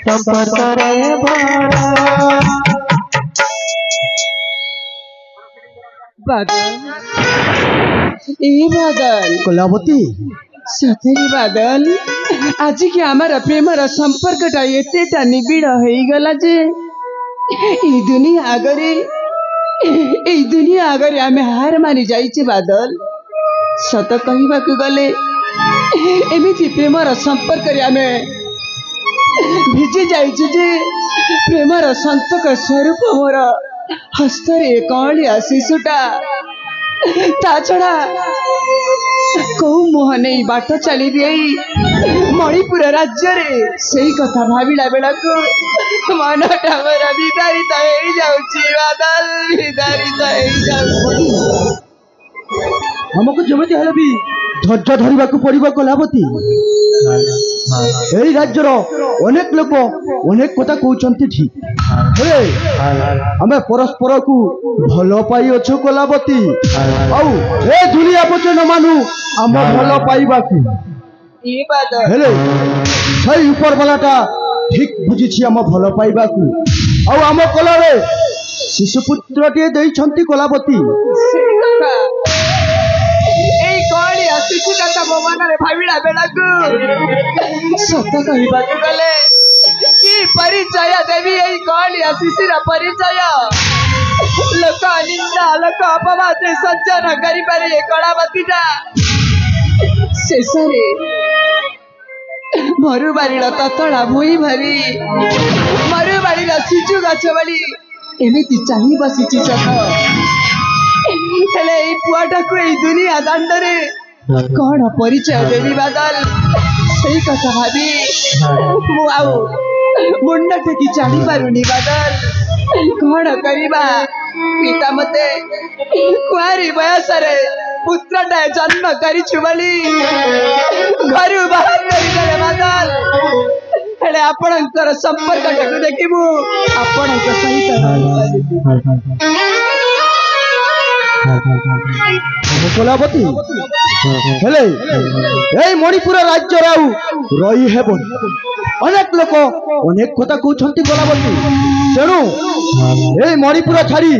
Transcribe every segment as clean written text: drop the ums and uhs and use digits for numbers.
संपर्क रे भरा बादल ए बादल कलावती सतेरी बादल आज कि आमर प्रेमर संपर्कटा एतेटा निबिड़ हो गला जे ए दुनिया आगरे आमे हार मारी जाइछे बादल सत कहवाकू गले एमिति प्रेमर संपर्क रे आमे भिजी जाइछे जे प्रेमर संतक स्वरूप मोर हस्तरे कलिया शिशुटा ता छड़ा कौ मुह नहीं बाट चली मणिपुर राज्य रे सही कथा भाविला बेला को मनटा मोर विदारित हो जाउची बादल विदारित हो जाउची हमको जमिति हले भी धैर्य धरिबा को पड़िबो कलावती एई राज्यर अनेक लोक अनेक कथा कहउचंती ठीक हे हमें परस्पर को भलो पाई अछु कलावती औ ए दुनिया पचे न मानु हम भलो पाइबा की ई बात हेले सही ऊपर वालाटा ठीक बुझिछि हम भलो पाइबा को औ हम कलारे शिशुपुत्र टे देई छंती कलावती सही कथा एई कोडी शिशु कथा भगवान रे भाविला बेला को सत कहबा को गले की परिचय देवी एई कोडी शिशुर परिचय लोक निंदा लोक अपवाद सज्जन करि पारे कलावतीटा शेषरे मरुबाड़ी ततड़ा भूई भरी मरुबाड़ी सिजु गछ बड़ी एमिति चाही बसिछि सत हेले एई पुआटा को एई दुनिया दांडरे कौन परिचय देवी बादल सही कथा भाभी मु आउ मुंड टेकी चढ़ी पारुनी बादल कौन करिबा पिता मते कुआरी बयस रे पुत्रटा जन्म करिछु बली घर बाहर करि गले बादल हेले आपणकर संपर्कटाकु देखिबु आपणक सहित कलावती हेले एई मणिपुर राज्य राउ रही हेबन अनेक लोक अनेक कथा कहउछंती कलावती तेणु एई मणिपुर छाड़ी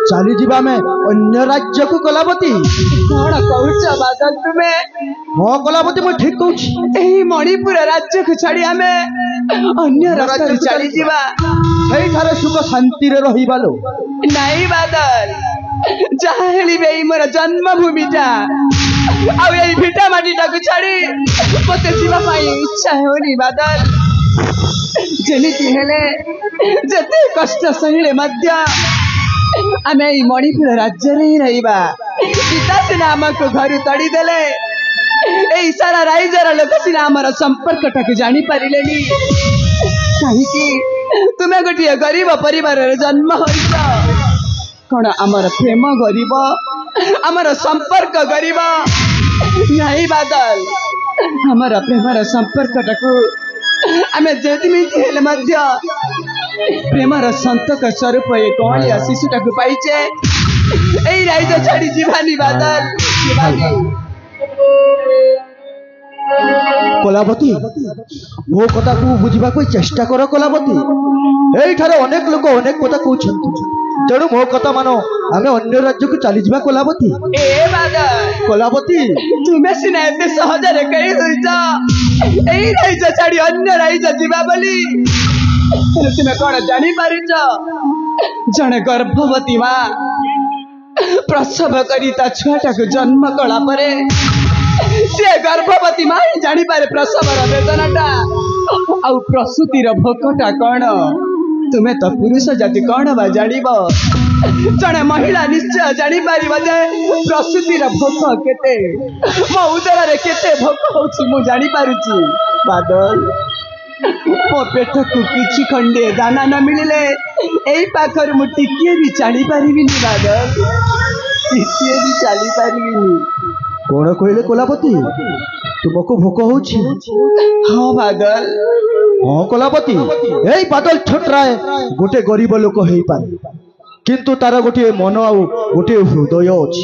चली जीवा में अन्य राज्य को कलावती कौन कहूच बादल तुमे हाँ कलावती मैं ठीक कहूची एही मणिपुर राज्य को छाड़ी आमे अन्य रास्ता चली जीवा सही थारे सुख शांति रे रहिबा लो नहीं बादल जहाँ हेलिबे मोर जन्मभूमिटा आ एई भिटा माटीटा को छाड़ी मते जीवा पाई इच्छा होनी बादल जेमिति हेले जते कष्ट सहिले मध्य आमे मणिपुर राज्य रे रहिबा पिता सिना हमको घर तड़ी देले ए सारा राइजर लोक सिना हमर संपर्कटाक जानि पारिलेनी काहेकि तुमे गोटिए गरीब परिवार रे जन्म होइछ कौन आमर प्रेम गरीब आमर संपर्क गरीब नहीं बादल आमर प्रेमर संपर्कटाकू आमे जेतिमिति हेले मध्य प्रेमर संतक स्वरूप ए कौलिया शिशुटाकू पाइछे एई राइज छाड़ी जीवानी बादल जीवानी कलावती मो कथा को बुझिबा को चेष्टा कर कलावती एई थारे अनेक लोक अनेक कथा कहउछंती तेणु मो कथा मानो आमे अन्य राज्य को चली जीवा कलावती ए बादल कलावती तुमे सिना एते सहज रे कहि होइछ एई राइज छाड़ी अन्य राइज जीवा बोली तुमे कौन जानी पारिछ जने गर्भवती माँ प्रसव करी ता छुआटाको जन्म कला परे से गर्भवती माँ ही जानी पारे प्रसवर वेदनाटा आउ प्रसूतिर भोकटा कौन तुमे तो पुरुष जाति कौन बा जानिब जने महिला निश्चय जानी पारिब जे प्रसूतिर भोक केते मो उदर रे केते भोक होछि मु जानी पारुछि बादल मो पेट को किछि खंडे दाना न मिलिले एई पाखर मु टिकिए भी चली पारिबिनी बादल टिकिए भी चली पारिबिनी कौन कहले कलावती तुमको भोक होछि हाँ बादल हाँ कलावती एई बादल छोटराए गोटे गरीब लोक हेई पारे किंतु तार गोटे मन आउ गोटे हृदय अछि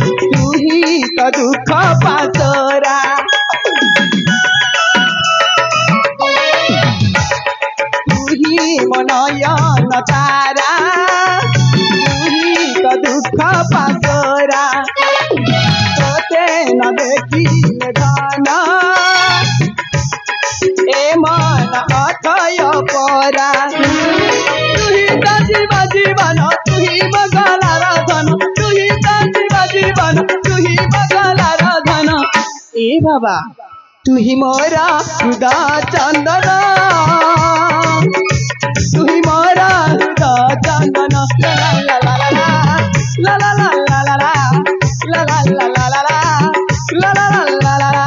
तो दुख पासरा तुही मनयन तारा तुही तो दुख पासरा तोते न देखिले धन ए मन अथय परा तुही तो जीवन तुही बगलार धन तुही तो जीवन तुही बगलार धन ए बाबा तुही मोरा हृदय चंदन तुही मोरा हृदय चंदन ला ला ला ला ला ला ला ला ला ला ला ला ला ला ला ला ला ला ला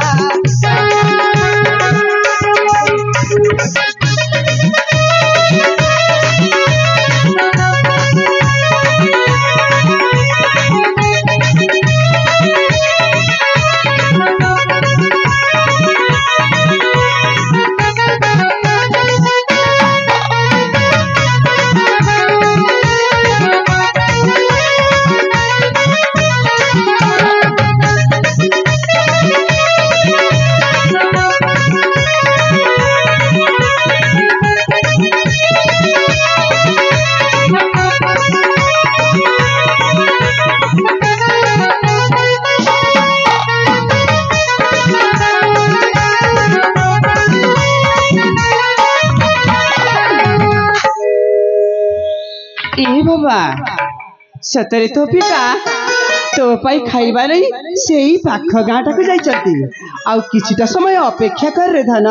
सतरे तो पिता तो पाई खाइबा नहीं सेही पाख गाँटा को जाइछंती आउ किछिटा समय अपेक्षा कर रे धन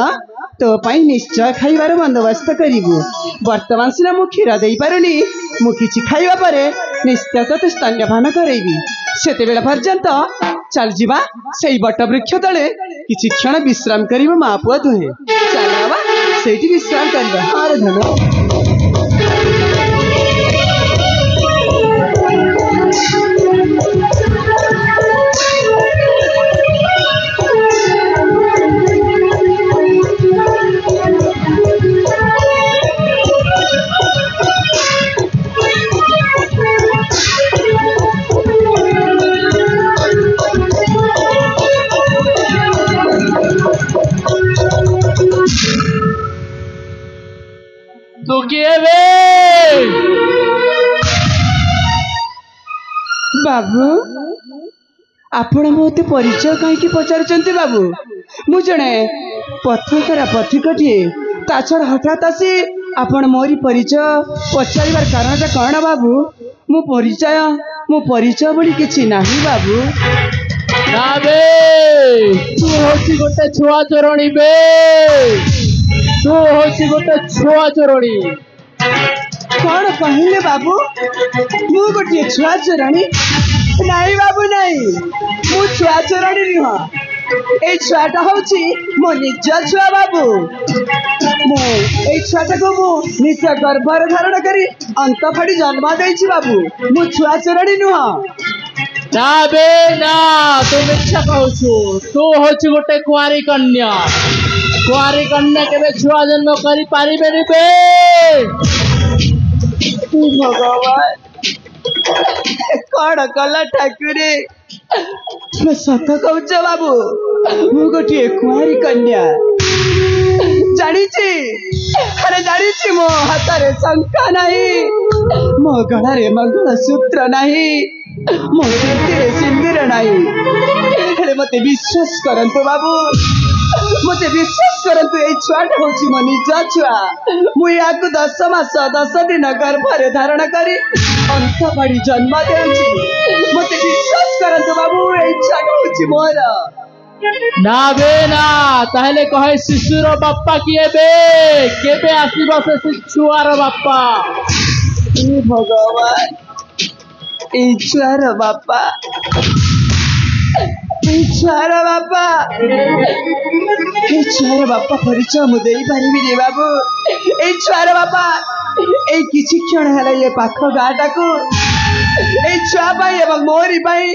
तो पाई निश्चय खाइबार बंदोबस्त करिबु वर्तमान सिना मु क्षीर देई पारुनी मु किछि खाइबा परे निश्चय तो स्तन्यपान करैबी सेते बेला पर्यंत चल जीवा सेही बट वृक्ष तले किछि क्षण विश्राम करिबो मा पुआ दुहे चल बाबा सेठी विश्राम करबा अरे धन तू किए बे बाबू आपण मते परिचय कहीं पचारुचंती बाबू मु जणे पथकरा पथिकटिए ता छड़ा हठात आसी आपण मोरी परिचय पचारिबार कारणटा कण बाबू मु परिचय बोली किछि नाही बाबू ना बे तू होची गोटे छुआ चोरणी बे तू होची गोटे छुआ चोरणी कौन कहले बाबू मु गोटे छुआ चोरणी नहीं बाबू नहीं मु छुआ चोरणी नुह ए छुआटा होची मो निज छुआ बाबू मु ए छुआटा को मु निज गर्भर धारण करी अंत फाड़ी जन्म देइछि बाबू मु छुआ चोरणी नुह ना बे ना तू मिछा कहछु तू होची गोटे कुआरी कन्या केबे छुआ जन्म करी पारिबे नी बे भगवान कौन कला ठाकुरे सत कौच बाबू मु गोटे कुआरी कन्या जानी अरे जानी मो हाथ रे शंका नहीं मो गला मंगल सूत्र नहीं मो छाती सिंदूर नहीं मते विश्वास करंतु बाबू मते विश्वास करंतु ए छुआटा होची मो निज छुआ मु याकु 10 मास 10 दिन गर्भरे धारण करी अंत बड़ी जन्म देउची मते विश्वास करंतु बाबू ए छुआटा होची मोर ना बे ना ताहले कहे शिशुर बाप्पा किए बे केबे आसीबो से छुआर बाप्पा भगवान ए छुआर बाप्पा परिचय मु देई पारिबी रे बाबू ए छुआर बापा ए किछि क्षण हला ये पाख गाटा को ए छुआ पाई एवं मोरी पाई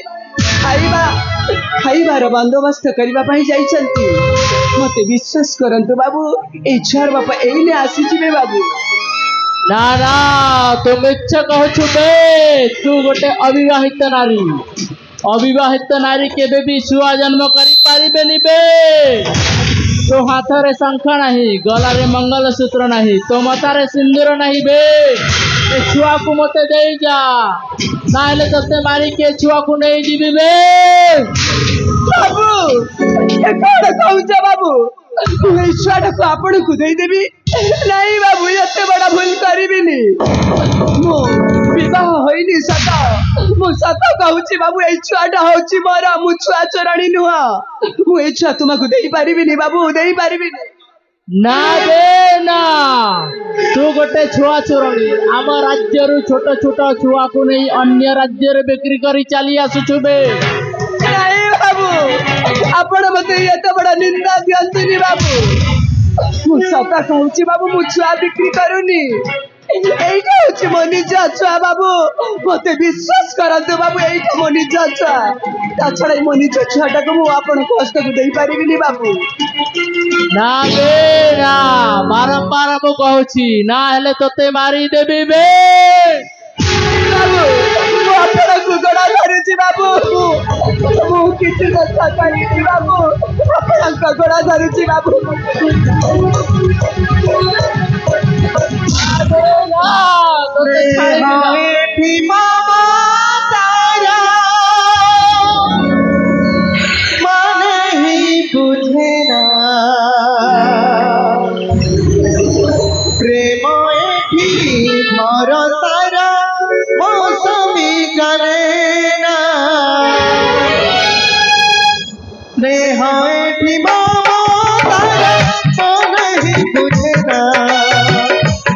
खाइबार बंदोबस्त करबा पाई जाइछंती मते विश्वास करंतु बाबू ए छुआर बापा एइने आसी छिबे बाबू ना ना तू मिछ कहछु बे तू गोटे अविवाहित नारी अविवाहित नारी केबे भी छुआ जन्म करि पारिबेनि बे तो हाथ रे शंख नहीं गला रे मंगल सूत्र नहीं तो मतारे सिंदूर नहीं बे ए छुआ को मते दे जा नाले तते मारी के छुआ को नहीं जीबी बे बाबू ये कौन कहूछ बाबू मुझे छुआटा को आपण को दे देबी नहीं बाबू एते बड़ा भूल करिबिनी मो विवाह होइनी सत मो सत कहूची बाबू ए छुआटा होची मोरा मु छुआ चोराणी नुहा मु ए छुआ तुमको देई पारिबिनी बाबू देई पारिबिनी ना बे ना तू गोटे छुआ चोरणी आम राज्य रु छोट छोट छुआ को नहीं अन्य राज्य रे बिक्री करी चली आसुछु बे नहीं बाबू आपण मते एते बड़ा निंदा दियंतुनी बाबू मु सत कहूची बाबू मु छुआ बिक्री करूनी এইটা হচ্ছে মো নিজ ছুয়া বাবু মতে বিশ্বাস করন্তু বাবু এইটা মো নিজ ছুয়া তাছাড়া মো নিজ ছুয়াটাকে মু আপনার কষ্টকে দেই পারিবিনি বাবু ना बे ना बारंबार मु कहूची ना हेले तोते मारी देबी बे बाबू मु आपनको गोड़ा धरुची बाबू मु किछि दशा करिनी बाबू आपनको गोड़ा धरुची बाबू प्रेम मोर सारा मौसमी करे ना स्नेह एठी तारा नहीं बुझे ना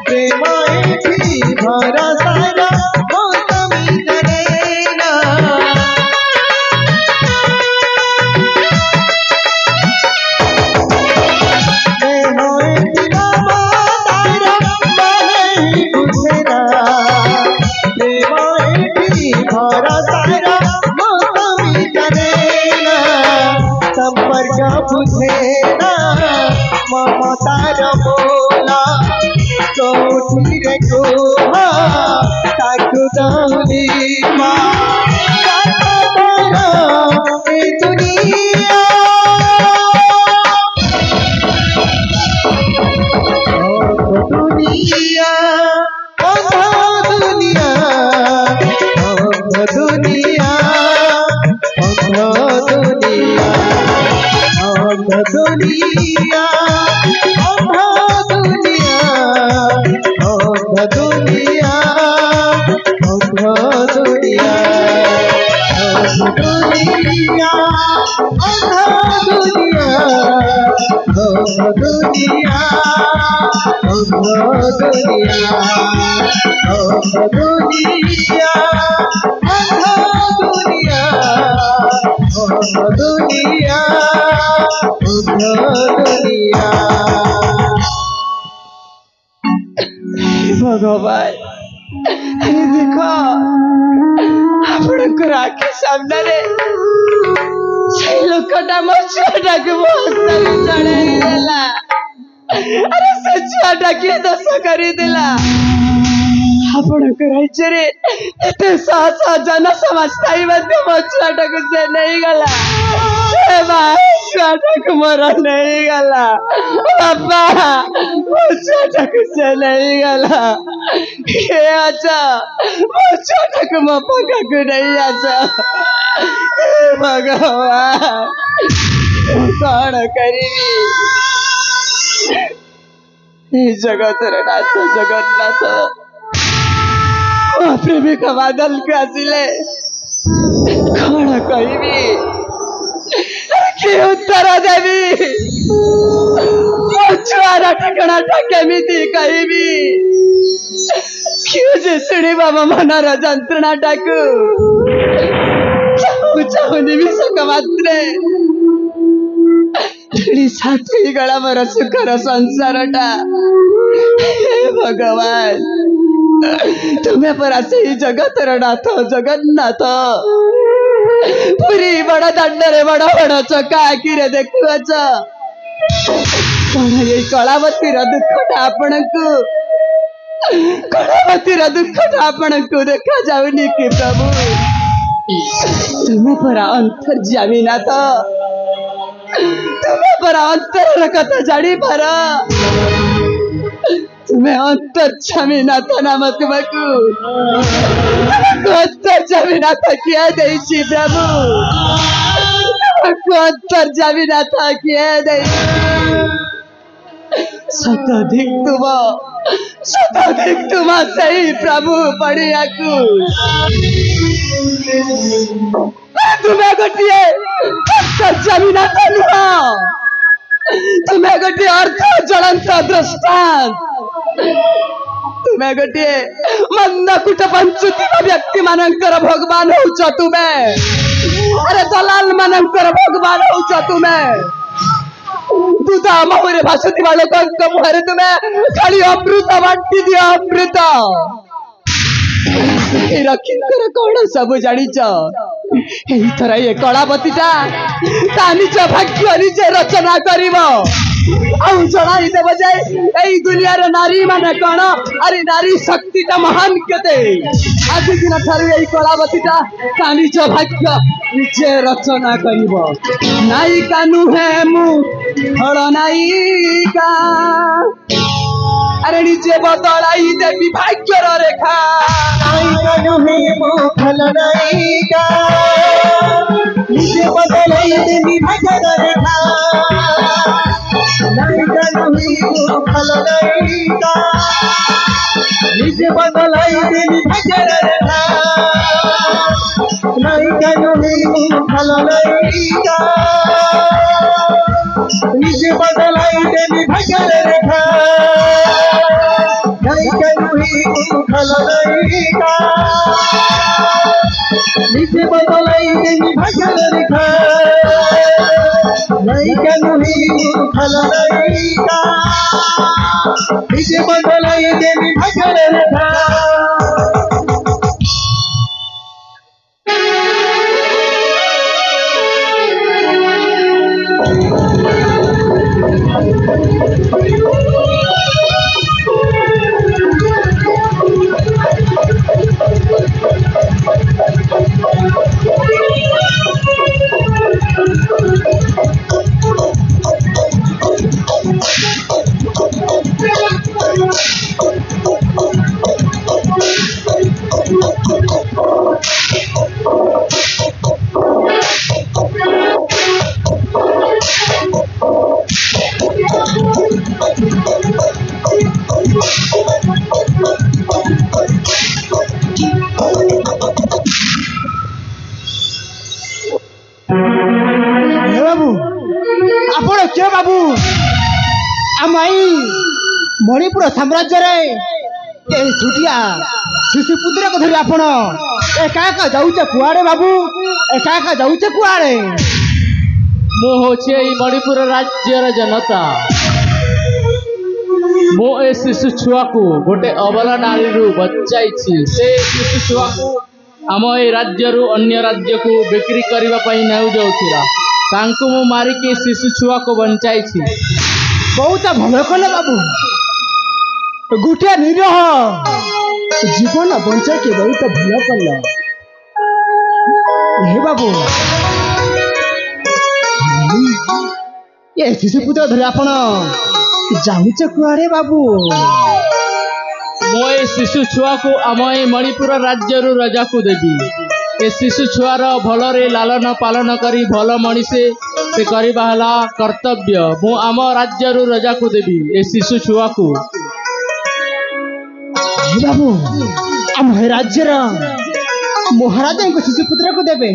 प्रेम एठी मोर सारा मौसमी करे ना बुझे ना ममतार बोला चौठी रे गोहा ताकु दौली दुनिया दुनिया दुनिया दुनिया दुनिया दुनिया दुनिया दुनिया दुनिया दुनिया दुनिया दुनिया दुनिया भगवान देखो आपनको राखी सामने रे से लोकटा मो छुआटा के बहुत चढ़ाई देला अरे से छुआटा के दस करी देला आपनको राज्य रे एते सात जन समाज ताई मध्य मो छुआटा को से नहीं गला ए भाई छुआटा को मरा नहीं गला बाबा मो छुआटा को से नहीं गला ये अच्छा मो छुआटा को मो पका को नहीं अच्छा भगवान कौन करीबी जगत नाथ जगन्नाथ प्रेमिक बादल के आसिले कौन कहबी कि उत्तर देवी छुआर ठिकाना केमिति कहबी क्यों जे शुणी बाबा मनर जंत्रणा टाकू चाहूनी विषक मात्रे साथी गला मोर सुखर संसार टा भगवान तुम्हें परा से जगतर नाथ जगन्नाथ पुरी बड़ दांडरे बड़ बड़ चका आखि रे देखुच कौन ये कलावती दुखटा आपण को कलावती दुखटा आपण को देखा जाउनी कि प्रभु तुम्हें परा अंतर्जामी ना तो तुम्हें परा अंतर कथा जानी पार तुम्हें अंतर्जामी ना था नाम तुमको अंतर्जामी ना था किया देशी प्रभु तुमको अंतर्जामी ना था किया देशी शताधिक तुम सही प्रभु पड़िया को तुम्हें गोटे अंतर्जामी ना था नुह तुम्हें गोटे अर्थ ज्वलंत दृष्टांत तुम्हें गोटे मंदकुट पंचुतिक व्यक्ति मानकर भगवान होच तुम्हें अरे दलाल मानकर भगवान होच तुम्हें दूध महुरे भाषुवा लोक मुहरे तुम्हें खाली अमृत बांटी दियो अमृत रक्षिकर कौन सब जानिच थर ये कलापतिटा निज भाग्य निजे रचना करिब जनाई देव जाए यही दुनिया नारी माने कौन अरे नारी शक्ति महान केते आज दिन ठारू यही कलावतीटा निज भाग्य निजे रचना करिब नायिका नुहे मु फल नायिका अरे निजे बदलाई देवी भाग्यर रेखा नायिका नुहे मु फल नायिका निजे बदलाई देवी भाग्यर रेखा नायिका नुहे मु फल नायिका निजे बदलाई देवी भाग्यर रेखा नायिका नुहे मु फल नायिका निजे बदलाई देवी भाग्यर रेखा नायिका नुहे मु फल नायिका निजे बदलाई देवी भाग्यर रेखा नायिका नुहे मु फल नायिका निजे बदलाई देवी भाग्यर रेखा मणिपुर साम्राज्य छुटिया शिशुपुत्र को धरी आपण एका एका जाऊचे कुआड़े बाबू एका एका जाऊचे कुआड़े मु होचे मणिपुर राज्यर जनता मु ए शिशु छुआ को गोटे अबला नारी रु बचाई से शिशु छुआ को आम ए राज्य रु अन्य राज्य को बिक्री करबा पई नेउ जाउथिला तांको मु मारी के शिशु छुआ को बचाई बहुत भल कल बाबू गोटे निरह जीवन बंचा के बहुत भल कल हे बाबू ये शिशुपुत्र धरे आपण जाऊचे कुआड़े बाबू मो ए शिशु छुआ को आम ए मणिपुर राज्य रु रजा को देवी ए शिशु छुआर भलरे लालन पालन करी भल मनीषे से करबा हला कर्तव्य मु आम राज्य रु रजा को देवी ए शिशु छुआ को बाबू आम राज्यर महाराज को शिशुपुत्र को देवे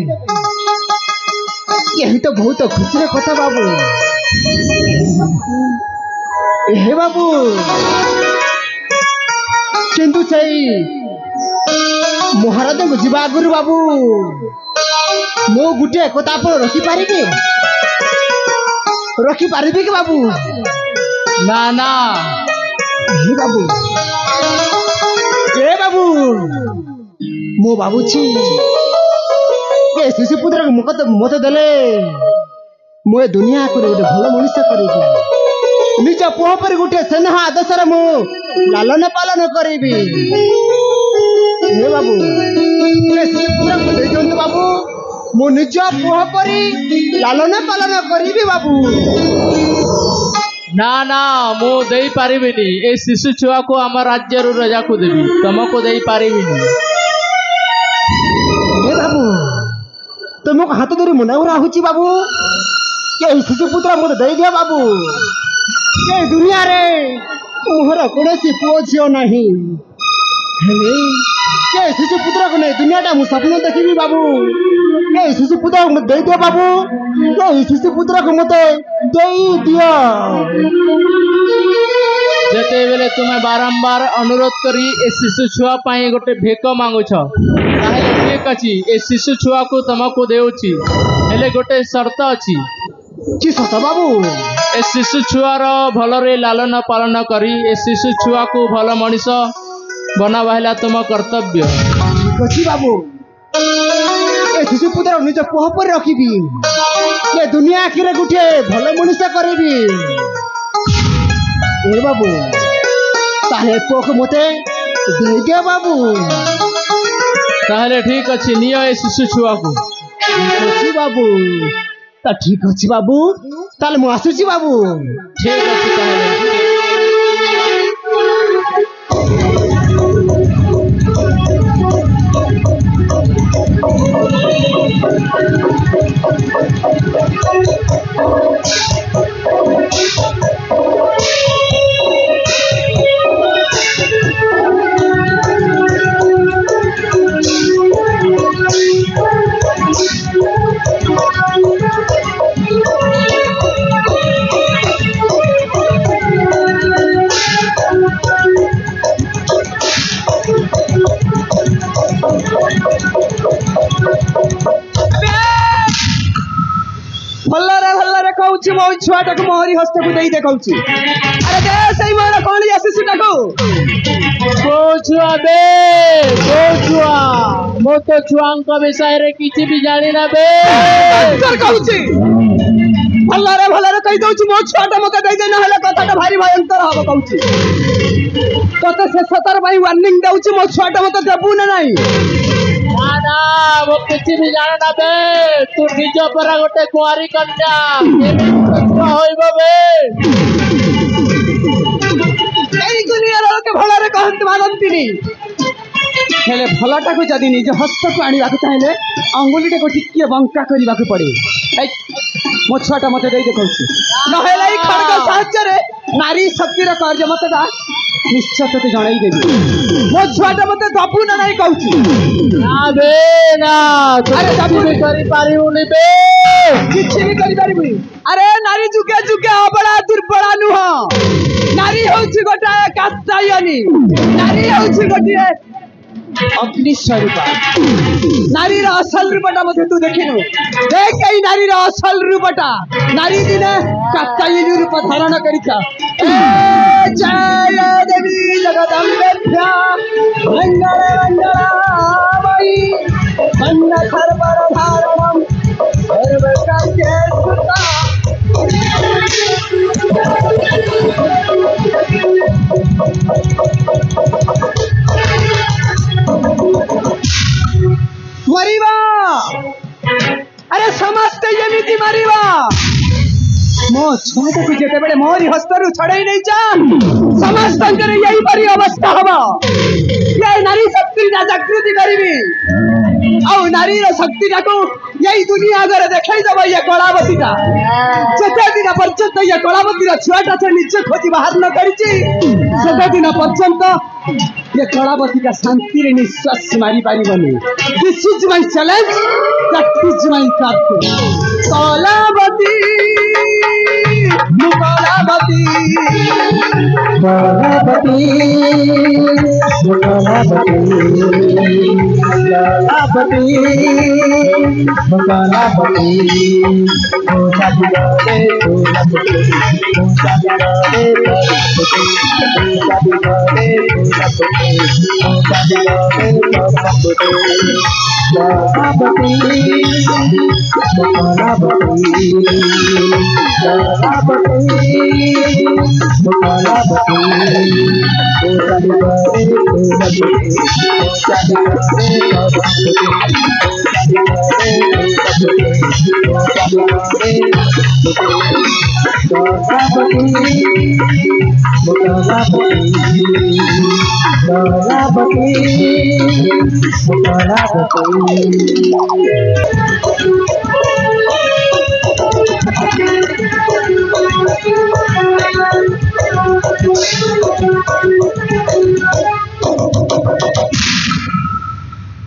यही तो बहुत खुशी कथा बाबू हे बाबू किंतु महाराज को जीवा आगुरी बाबू मो गुटे कथा आप रखिपारे कि बाबू ना ना हे बाबू ए बाबू मो बाबू छी ये शिशुपुत्र को मत देले मो दुनिया को गोटे भल मनुष्य कर निज पुह पर गोटे स्नेह आदर्शर मु लालन पालन करी हे बाबू शिशुपुत्र को दे दियंतु बाबू ମୁଁ ନିଜ ପୁଅ ପରି ଲାଲନ ପାଳନ କରିବି ବାବୁ। ନା ନା ମୁଁ ଦେଇପାରିବିନି। ଏ ଶିଶୁ ଛୁଆକୁ ଆମ ରାଜ୍ୟରୁ ରଜାକୁ ଦେବି, ତମକୁ ଦେଇପାରିବିନି। ଏ ବାବୁ ତୁମକୁ ହାତ ଧରି ମନା ହଉଛି ବାବୁ। এই ଶିଶୁପୁତ୍ର ମୋତେ ଦେଇଦିଅ ବାବୁ। ଏ ଦୁନିଆରେ ମୋର କୌଣସି ପୁଅ ଝିଅ ନାହିଁ। ହେଲେ ଏ ଶିଶୁପୁତ୍ରକୁ ନେଇ ଦୁନିଆଟା ମୁଁ ସ୍ୱପ୍ନ ଦେଖିବି ବାବୁ। এই ଶିଶୁପୁତ୍ରକୁ ମୋତେ ଦେଇଦିଅ ବାବୁ। এই ଶିଶୁପୁତ୍ରକୁ ମୋତେ ଦେଇଦିଅ। ଯେତେବେଳେ ତୁମେ ବାରମ୍ବାର ଅନୁରୋଧ କରି ଏ ଶିଶୁ ଛୁଆ ପାଇଁ ଗୋଟେ ଭିକ ମାଗୁଛ, ତାହେଲେ ଠିକ ଅଛି, ଏ ଶିଶୁ ଛୁଆକୁ ତମକୁ ଦେଉଛି। ହେଲେ ଗୋଟେ ସର୍ତ୍ତ ଅଛି। କି ସତ ବାବୁ? ଏ ଶିଶୁ ଛୁଆର ଭଲରେ ଲାଲନ ପାଳନ କରି ଏ ଶିଶୁ ଛୁଆକୁ ଭଲ ମଣିଷ ବନାଇବା ହେଲା ତୁମ କର୍ତ୍ତବ୍ୟ। ଠିକ ଅଛି ବାବୁ। ଏ ଶିଶୁପୁତ୍ର ନିଜ ପୁଅ ପରି ରଖିବି। ଏ ଦୁନିଆ ଆଖିରେ ଗୋଟିଏ ଭଲ ମଣିଷ କରିବି। ଏ ବାବୁ ତାହେଲେ ପୁଅକୁ ମୋତେ ଦେଇଦିଅ ବାବୁ। ତାହେଲେ ଠିକ ଅଛି, ନିଅ ଏ ଶିଶୁ ଛୁଆକୁ। ଠିକ ଅଛି ବାବୁ। ତା ଠିକ ଅଛି ବାବୁ, ତାହେଲେ ମୁଁ ଆସୁଛି ବାବୁ। ଠିକ ଅଛି ତାହେଲେ। ଭଲରେ କହୁଛି ମୋ ଛୁଆଟାକୁ ମୋହରି ହସ୍ତକୁ ଦେଇ ଦେଖାଉଛି। ଆରେ ଦେ ସେଇ ମୋର କଅଁଳିଆ ଶିଶୁଟାକୁ। କୋଉ ଛୁଆ ବେ? କୋଉ ଛୁଆ? ମୁଁ ତ ଛୁଆଙ୍କ ବିଷୟରେ କିଛି ବି ଜାଣି ନା ବେ। କହୁଛି ଭଲରେ କହିଦଉଛି ମୋ ଛୁଆଟା ମତେ ଦେଇଦେ, ନହେଲେ କଥାଟା ଭାରି ଭୟଙ୍କର ହବ କହୁଛି। ତତେ ଶେଷ ଥର ପାଇଁ ୱାର୍ଣ୍ଣିଂ ଦଉଛି, ମୋ ଛୁଆଟା ମତେ ଦେବୁ ନା ନାହିଁ। ନା ନା ମୁଁ କିଛି ବି ଜାଣେ ନା ବେ। ତୁ ନିଜ ପରା ଗୋଟେ କୁଆରୀ କନ୍ୟା, କେମିତି ଛୁଆ ହୋଇବ ବେ? ଏଇ ଦୁନିଆର ଲୋକେ ଭଲରେ କହନ୍ତି ମାନନ୍ତିନି। ହେଲେ ଭଲଟାକୁ ଯଦି ନିଜ ହସ୍ତକୁ ଆଣିବାକୁ ଚାହିଁଲେ ଅଙ୍ଗୁଳିଟାକୁ ଟିକିଏ ବଙ୍କା କରିବାକୁ ପଡେ। ମୋ ଛୁଆଟା ମତେ ଦେଇ ଦେଖାଉଛି, ନହେଲେ ଏଇ ଖଡଗ ସାହାଯ୍ୟରେ ନାରୀ ଶକ୍ତିର କାର୍ଯ୍ୟ ମତେ ନିଶ୍ଚୟ ତତେ ଜଣେଇଦେବି। ମୋ ଛୁଆଟା ମତେ ଦବୁ ନା ନାହିଁ କହୁଛି। ନା ବେ ନା, ଆରେ କିଛି ବି କରିପାରିବୁନି ବେ। କିଛି ବି କରିପାରିବୁନି। ଆରେ ନାରୀ ଯୁଗେ ଯୁଗେ ଅବଳା ଦୁର୍ବଳା ନୁହଁ। ନାରୀ ହଉଛି ଗୋଟାଏ କାତ୍ୟାୟନୀ। ନାରୀ ହଉଛି ଗୋଟିଏ ଅଗ୍ନି ସ୍ୱରୂପ। ନାରୀର ଅସଲ ରୂପଟା ମଧ୍ୟ ତୁ ଦେଖିନୁ। ଦେଖ ଏଇ ନାରୀର ଅସଲ ରୂପଟା। ନାରୀ ଦିନେ କାତ୍ୟାୟନୀ ରୂପ ଧାରଣ କରିଛ। ଜୟ ଦେବୀ ଜଗଦମ୍ବେଭ୍ୟଃ ମଙ୍ଗଳ ମଙ୍ଗଳାମୟୀ ମନ୍ନ ଖର୍ବର ଧାରଣମ୍ ସର୍ବକାର୍ଯ୍ୟେଷୁ मरिबा। अरे समस्ते एमिति मरिबा। मो छुआटाକୁ ଯେତେବେଳେ ମୋରି ହସ୍ତରୁ ଛଡ଼େଇ ନେଇଛ, ସମସ୍ତଙ୍କର ଏହିପରି ଅବସ୍ଥା ହବ। ଏ ନାରୀ ଶକ୍ତିଟା ଜାଗୃତି କରିବି, ଆଉ ନାରୀର ଶକ୍ତିଟାକୁ ଏଇ ଦୁନିଆ ଆଗରେ ଦେଖେଇଦବ। ଇଏ କଳାବତୀଟା ଯେତେ ଦିନ ପର୍ଯ୍ୟନ୍ତ ଇଏ କଳାବତୀର ଛୁଆଟା ସେ ନିଜେ ଖୋଜି ବାହାର ନ କରିଛି, ସେତେ ଦିନ ପର୍ଯ୍ୟନ୍ତ ये कलावतीका शांति निश्वास मारी पारिबनी। This is my challenge, that is my कार्य। कलावती कलावती कलावती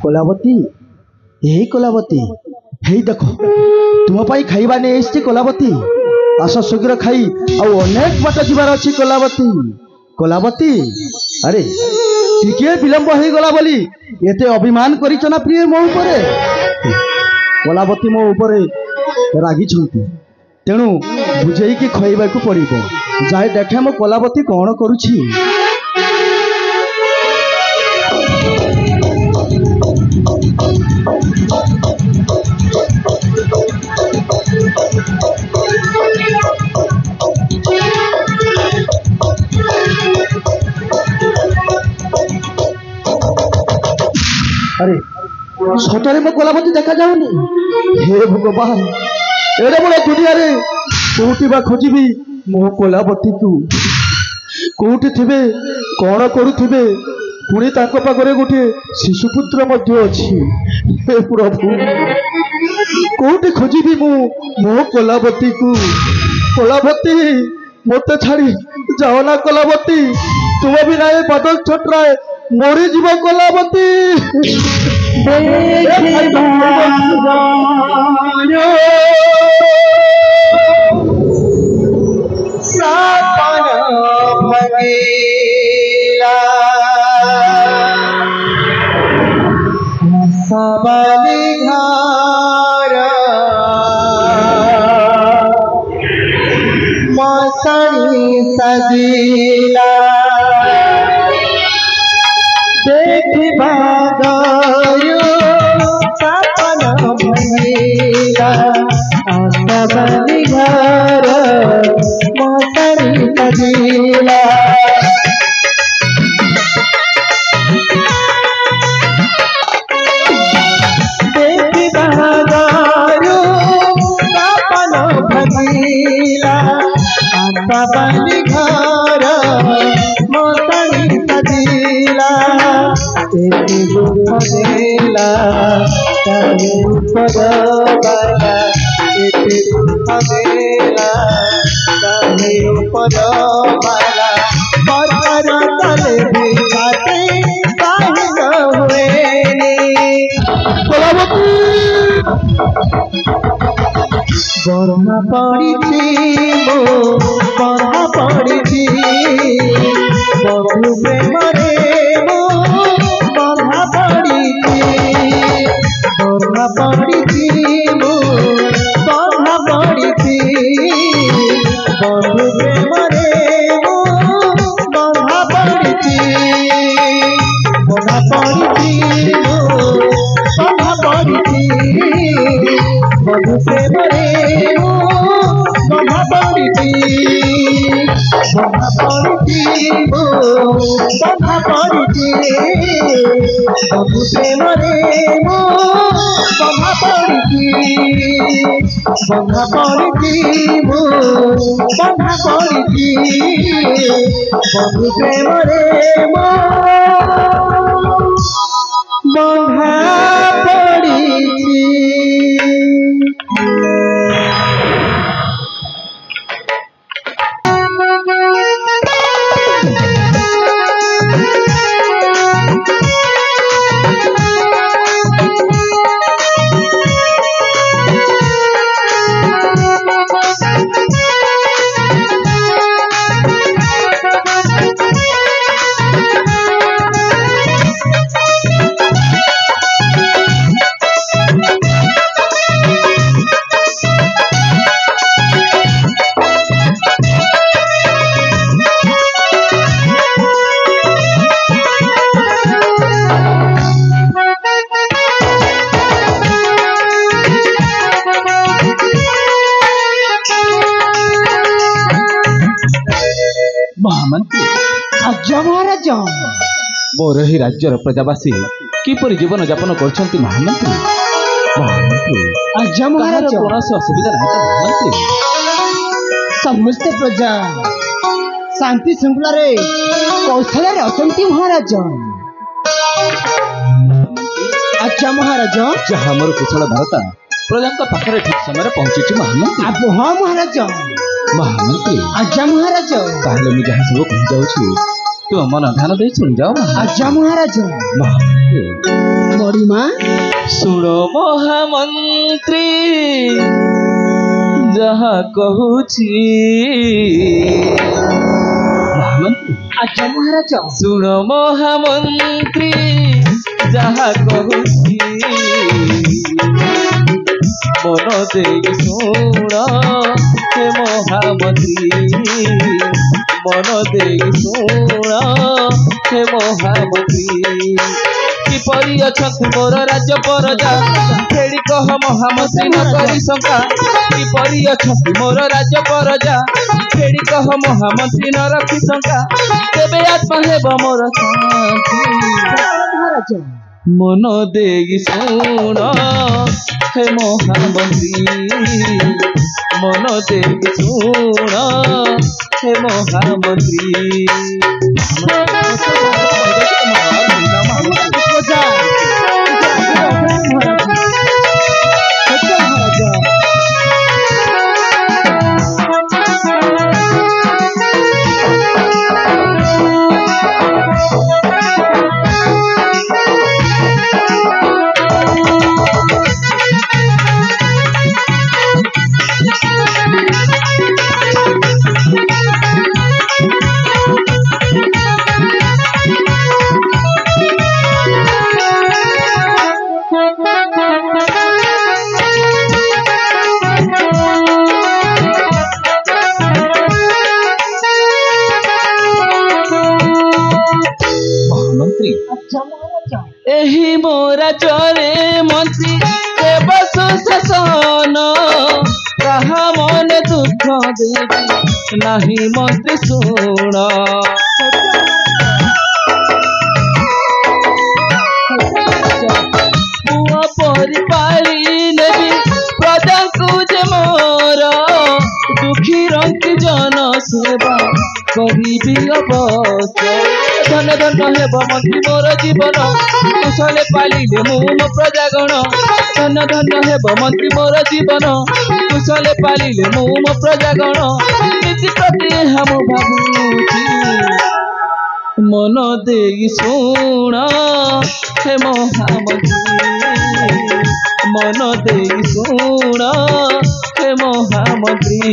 कोलावती हे कोलावती हे देख तुम खाइबा नहीं आसছি कोलावती आस शीघ्र खाई अनेक बाट जीवार अच्छी कोलावती कोलावती अरे टिके विलंब हो गला बोली एते अभिमान करिछ ना प्रिय मो ऊपर कोलावती मो ऊपर रागी छंती तेणु बुझेई कि खइबा को पड़िबो जाय देखे मो कोलावती कोन करूछि। अरे सतरे मो कोलावती देखा जाऊनी हे भगवान एडे बड़ दुनिया रे कोठी बा खोजिबी मो कोलावती को कोठी थिबे कोन करूथिबे पुणी ताको पाखरे गोटे शिशुपुत्र मध्य अछि हे प्रभु कोठी खोजिबी मो कोलावती को कोलावती मते छाड़ी जाओ ना कोलावती तुम भी ना बदल छोटराए मोरी जीव कोलावती सजीला देखिबा गयो सपना भइला आसमानी घर मसरी सजीला देखिबा गयो सपना भइला आसमानी घर मसरी सजीला एते दुख देला तारे ऊपर बाला एते दुख देला तारे ऊपर बाला पत्थर तले भी काटे काहे न हुए कोलावती गरमा पड़िछि मो गरमा पड़िछि बधु प्रेमरे मो गरमा पड़िछि गरमा पड़िछि मो गरमा पड़िछि बधु प्रेमरे मो गरमा पड़िछि गरमा पड़िछि मो गरमा पड़िछि बधु प्रेमरे मो गरमा पड़िछि गरमा पड़िछि मो गरमा पड़िछि बधु प्रेमरे मो गरमा पड़िछि गरमा पड़िछि मो गरमा पड़िछि बधु प्रेमरे मो गरमा पड़िछि। महामंत्री महाराज मोर ही राज्यर प्रजावासी किपरि जीवन यापन करछंती महामंत्री ଆଜ୍ଞା ମହାରାଜ କୌଣସି ଅସୁବିଧା ନାହିଁ ତ ମହାମନ୍ତ୍ରୀ? ସମସ୍ତେ ପ୍ରଜା ଶାନ୍ତି ଶୃଙ୍ଖଳାରେ କୌଶଳରେ ଅଛନ୍ତି ମହାରାଜ। ଆଜ୍ଞା ମହାରାଜ ଯାହା ମୋର କୁଶଳ ବାର୍ତ୍ତା ପ୍ରଜାଙ୍କ ପାଖରେ ଠିକ ସମୟରେ ପହଞ୍ଚୁଛି ମହାମନ୍ତ୍ରୀ। ହଁ ମହାରାଜ। ମହାମନ୍ତ୍ରୀ ଆଜ୍ଞା ମହାରାଜ। ତାହେଲେ ମୁଁ ଯାହା ସବୁ କହିଯାଉଛି ତୁ ମନ ଧ୍ୟାନ ଦେଇ ଶୁଣିଯାଅ। ଆଜ୍ଞା ମହାରାଜ। ମହାମନ୍ତ୍ରୀ ମରିମା ଶୁଣ ମହାମନ୍ତ୍ରୀ ଯାହା କହୁଛି। ମହାମନ୍ତ୍ରୀ ଆଜ୍ଞା ମହାରାଜ। ଶୁଣ ମହାମନ୍ତ୍ରୀ ଯାହା କହୁଛି ମନ ଦେଇ ଶୁଣ ହେ ମହାମନ୍ତ୍ରୀ ମନ ଦେଇ ଶୁଣ ହେ ମହାମନ୍ତ୍ରୀ। କିପରି ଅଛନ୍ତି ମୋର ରାଜ୍ୟ ପରଜା ଖେଳି କହ ମହାମନ୍ତ୍ରୀ ନ କରି ଶଙ୍କା। କିପରି ଅଛନ୍ତି ମୋର ରାଜ୍ୟ ପରଜା ଖେଳି କହ ମହାମନ୍ତ୍ରୀ ନ ରଖି ଶଙ୍କା। ତେବେ ଆତ୍ମା ହେବ ମୋର ଶାନ୍ତି ମନ ଦେଇ ଶୁଣ ହେ ମହାମନ୍ତ୍ରୀ ମନ ଦେଇ ଶୁଣ ହେ ମହାମନ୍ତ୍ରୀ। ଏହି ମୋରା ଚରେ ମନ୍ତ୍ରୀ ଦେବ ସୁଶାସନ କାହା ମନେ ଦୁଃଖ ଦେବି ନାହିଁ ମନ୍ତ୍ରୀ ଶୁଣ। ପୁଅ ପରିପାଳି ନେବି ପ୍ରଜାଙ୍କୁ ଯେ ମୋର ଦୁଃଖୀ ରଙ୍କି ଜନ ସେବା କରିବି ଅବଶ୍ୟ। ଧନ ଧନ ହେବ ମନ୍ତ୍ରୀ ମୋର ଜୀବନ କୁଶଳେ ପାଳିଲେ ମୁଁ ମୋ ପ୍ରଜାଗଣ। ଧନ ଧନ ହେବ ମନ୍ତ୍ରୀ ମୋର ଜୀବନ କୁଶଳେ ପାଳିଲେ ମୁଁ ମୋ ପ୍ରଜାଗଣ। ନୀତି ପ୍ରତି ଏହା ମୁଁ ଭାବୁଛି ମନ ଦେଇ ଶୁଣ ହେ ମହାମନ୍ତ୍ରୀ ମନ ଦେଇ ଶୁଣ ହେ ମହାମନ୍ତ୍ରୀ।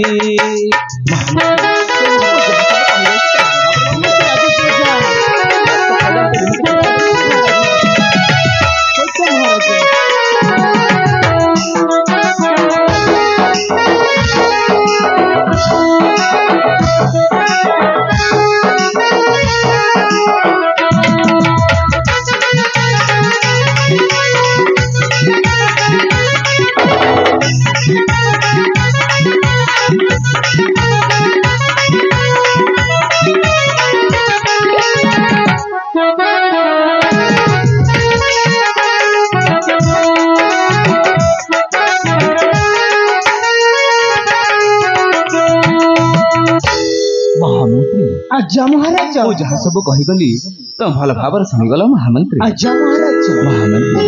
ଆଜ୍ଞା ମହାରାଜ। ମୁଁ ଯାହା ସବୁ କହିଗଲି ତମେ ଭଲ ଭାବରେ ଶୁଣିଗଲ ମହାମନ୍ତ୍ରୀ। ଆଜ୍ଞା ମହାରାଜ। ମହାମନ୍ତ୍ରୀ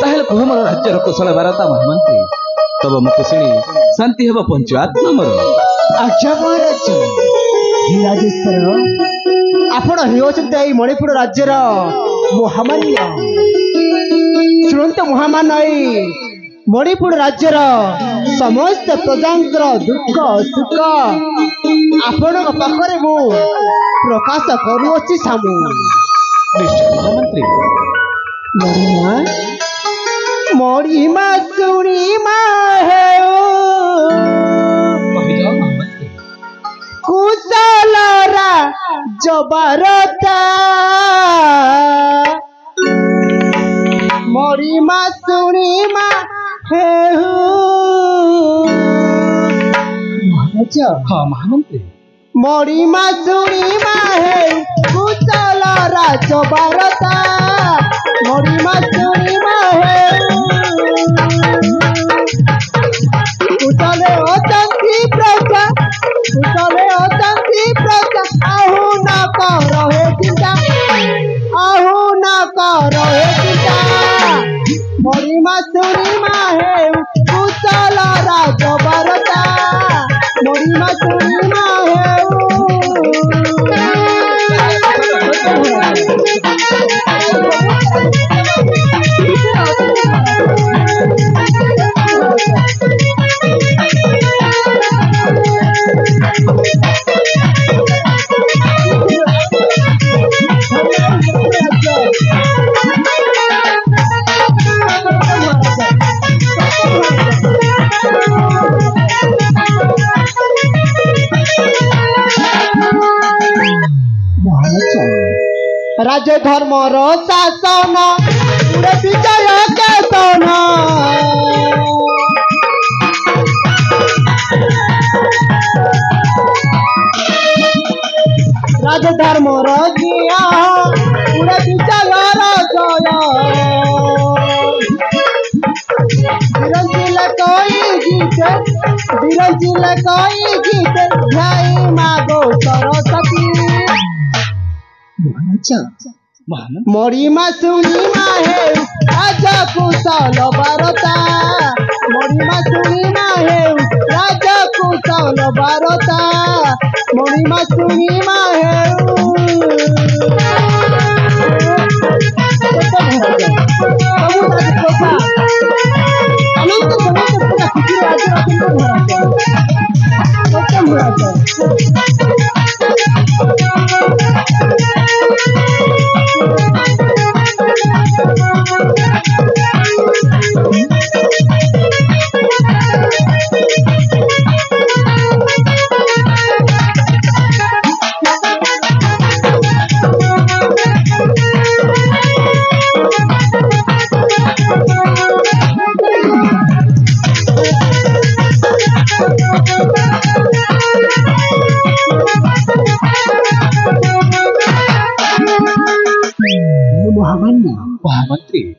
ତାହେଲେ କୁହ ମୋର ରାଜ୍ୟର କୁଶଳ ବାର୍ତ୍ତା ମହାମନ୍ତ୍ରୀ। ତବ ମୁଖ ଶୁଣି ଶାନ୍ତି ହେବ ପଞ୍ଚ ଆତ୍ମା ମୋର। ଆଜ୍ଞା ମହାରାଜ। ରାଜେଶ୍ୱର ଆପଣ ହେଉଛନ୍ତି ଏଇ ମଣିପୁର ରାଜ୍ୟର ମହାମାନ୍ୟ। ଶୁଣନ୍ତୁ ମହାମାନ୍ୟ ଏଇ ମଣିପୁର ରାଜ୍ୟର ସମସ୍ତ ପ୍ରଜାଙ୍କର ଦୁଃଖ ସୁଖ ଆପଣଙ୍କ ପାଖରେ ମୁଁ ପ୍ରକାଶ କରୁଅଛି ସାମୁ। ନିଶ୍ଚୟ ମହାମନ୍ତ୍ରୀ। ମରିମା ମରିମା ଶୁଣିମା ହେଉ କହିଯାଅ ମହାମନ୍ତ୍ରୀ। କୁଶଲରା ଜବାରତା ମରିମା ଶୁଣିମା ହେଉ। ମହାରାଜ। ହଁ ମହାମନ୍ତ୍ରୀ। ମରିମା ଶୁଣିମା ହେଉ କୁଶଲରା ଜବାରତା ମରିମା ଶୁଣିମା ହେଉ। रहे चिंता मणिमा सुनिमा हे कुशल राजबरता मणिमा सुनिमा हे राज्य धर्म शासन विजय केतन राज धर्म जिया विजय जय बिरंजिल कोई गीत ध्याई मागो सरस्वती मणिमा सुनिमा हे राजा कुशल बारता मणिमा सुनिमा हे राजा कुशल बारता मणिमा सुनिमा हे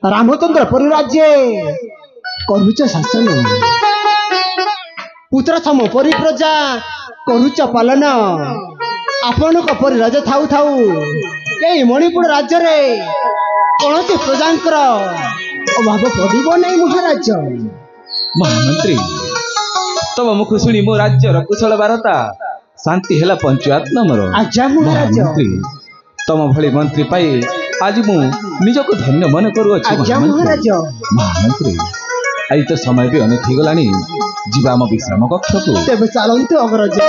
रामचंद्र परिराज्य करुच शासन पुत्र सम परिप्रजा करुच पालन आपण परि राजा थाउ थाउ यही मणिपुर राज्य रे कौन से प्रजांकर अभाव पड़ब नहीं महाराज महामंत्री तब मुख शुणी मो राज्यर कुशल बारता शांति है पंचायत मोर आज्ञा महाराज तम भली मंत्री पाई आज मु निजक धन्य मन करुअछि महाराज महामंत्री आज तो समय भी अनेक हो गलानी जीवा आम विश्राम कक्ष को तेबे चलंतु अग्रज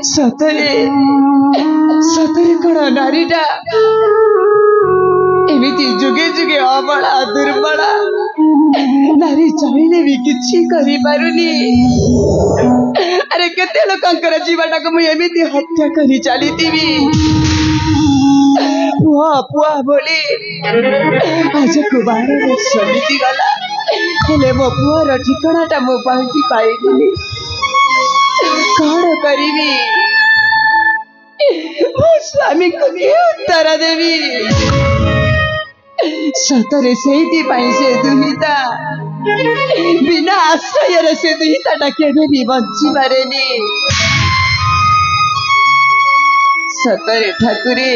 सतरे सतरे कण नारीटा एमिति जुगे जुगे अबला दुर्बला नारी चाहिले भी किछि करि पारुनी अरे केते लोकंकर जीवटा को मु एमिति हत्या करि चालीतीबी पुआ बोली आज को 12 वर्ष बीती गला हेले मो पुआर ठिकाणाटा मो पाई पाइली कौन करी मो स्वामी को किए उत्तर देवी सतरे से दुहिता बिना आश्रय से दुहिता केवे भी बंची पारेनी सतरे ठाकुरे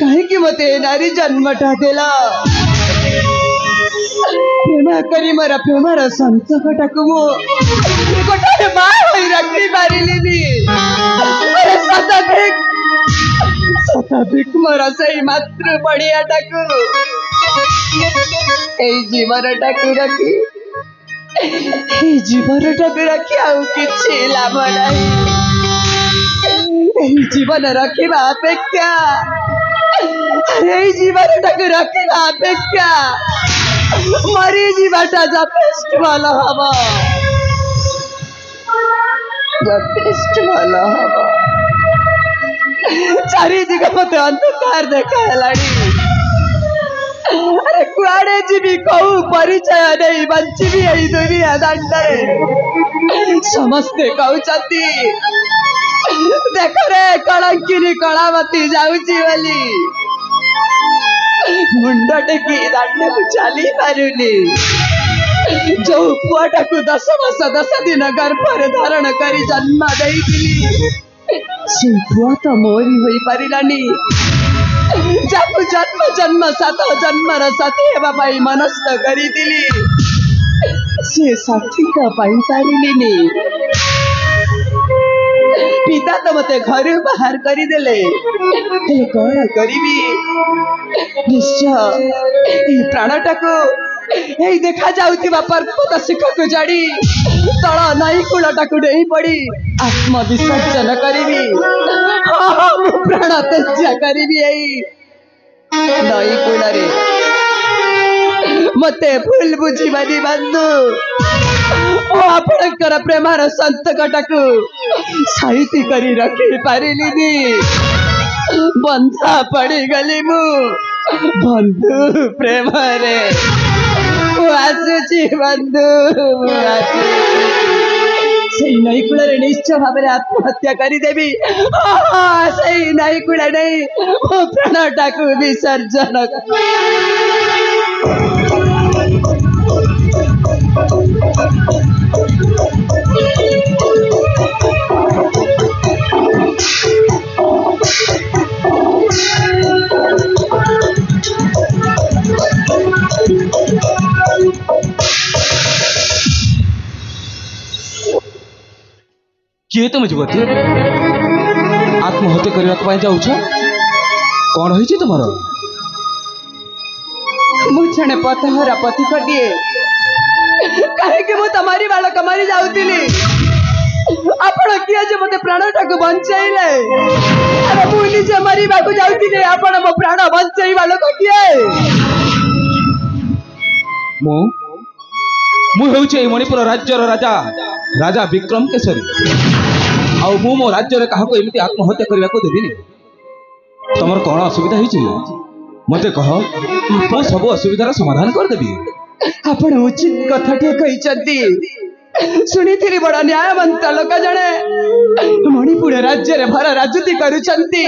कहीं मते नारी जन्मटा देला प्रेमा करी मोर प्रेमार संतकटा को मो गोटे मां होई रखी पारिलिनी अरे सतभिक मोर सही मातृ पड़ियाटाकू एई जीवनटाकू रखी एई जीवनटाकू रखी आउ किछि लाभ नाही एई जीवन रखिबा अपेक्षा अरे एई जीवनटाकू रखिबा अपेक्षा मरी जीवाटा यथेष्ट भल हब यथेष्ट भल हब चारिदिग मते अंधकार देखालानी अरे कुआड़े जीवी कौ परिचय नहीं बंचीबी एई दुनिया दांडरे समस्ते कहउचंती देख रे कलंकिनी कलावती जाउची बोली मुंड टेकी दांडे को चली पारुनी जो पुआटा को 10 वर्ष 10 दिन गर्भरे धारण करी जन्म देइतिली से पुआ तो मोरी होई पारिलानी जाकु जन्म जन्म सात जन्मर साथी हेबा पाई मनस्थ करी दिली से साथी तो पाई पारिलिनी पिता तो मते घर बाहर करी देले हे कौन करीबी निश्चय ए प्राणटाको एई देखा जाउथिबा पर्वत शिखक जाड़ी तळ नई कूलटाकू डेई पड़ी आत्म विसर्जन करीबी मु प्राण त्याज्य करीबी एई नई कूलरे मते भूल बुझिबानी बंधु ओ आपणकर प्रेमार संतकटाकू साहिती करी रखी पारिलिनी बंधा पड़ी गली मु बंधु प्रेम रे आसुची बंधु से नई कूल निश्चय भाव आत्महत्या करदेवी से नई कूल नहीं मो प्राणटाकू विसर्जन किए तुम युवती आत्महत्या करने जाऊछ कौन होइछि तुमर मुझे पथहरा पथिक दिए कहीं मु तमारी बालक मारी जाऊली आपण किए जे मते प्राणटाकू बंचाइले अरे मु निजे मरिबाकू जाउतिले आपण मो प्राण बंचाइबा लोक किए मु हेउछि मणिपुर राज्यर राजा राजा विक्रम केसरी आउ मु मो राज्य रे काहको एमिति आत्महत्या करबा को देबिनी तमर कोन असुविधा हिछि मते कह मु सब असुविधार समाधान कर देबी आपण उचित कथाटे कहिचंती सुनिथिली बड़ न्यायवंत लोक जणे मणिपुर राज्य रे भर राजनीति करूचंती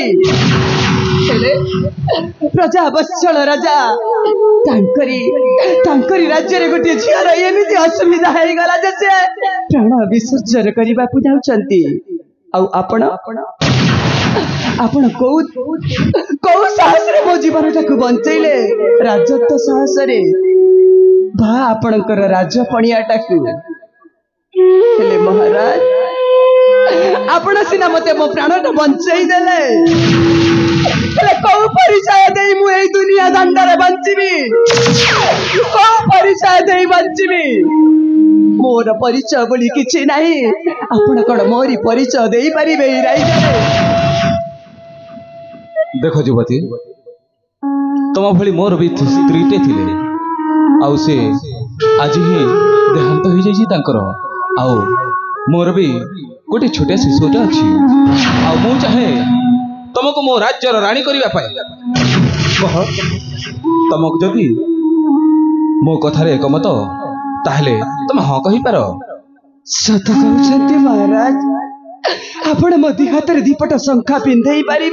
प्रजा वत्सल राजा तांकरी राज्य रे गोटे झियर एमिति असुविधा हेई गला जे से प्राण विसर्जन करबा को जाउचंती आ आपण कौ साहस रे मो जीवनटाकू बंचैले राजत्व साहस रे भा आपणकर राज पणियाटाकू हेले महाराज आपण सिना मते मो प्राणटा बंचाई देले हेले कौ परिचय देई मु एई दुनिया दांडरे बंचिबी कौ परिचय देई बंचिबी मोर परिचय बोली किछि नाही आपण कोन मोरी परिचय देई परिबे राइजरे देखो युवती तुम भली मोर भी स्त्रीटे थिले आउ से आज ही देहांत हो जाइछि तांकर आउ मोर भी गोटे छोटे शिशुटे अछि आउ मु चाहे तुमको मो राज्यर रानी करबा पाए कह तुमको जदि मो कथारे एकमत ताहले तुम हाँ कही पार सत कहते महाराज आपण मो हाथ दीपट शंखा पिंधई पारे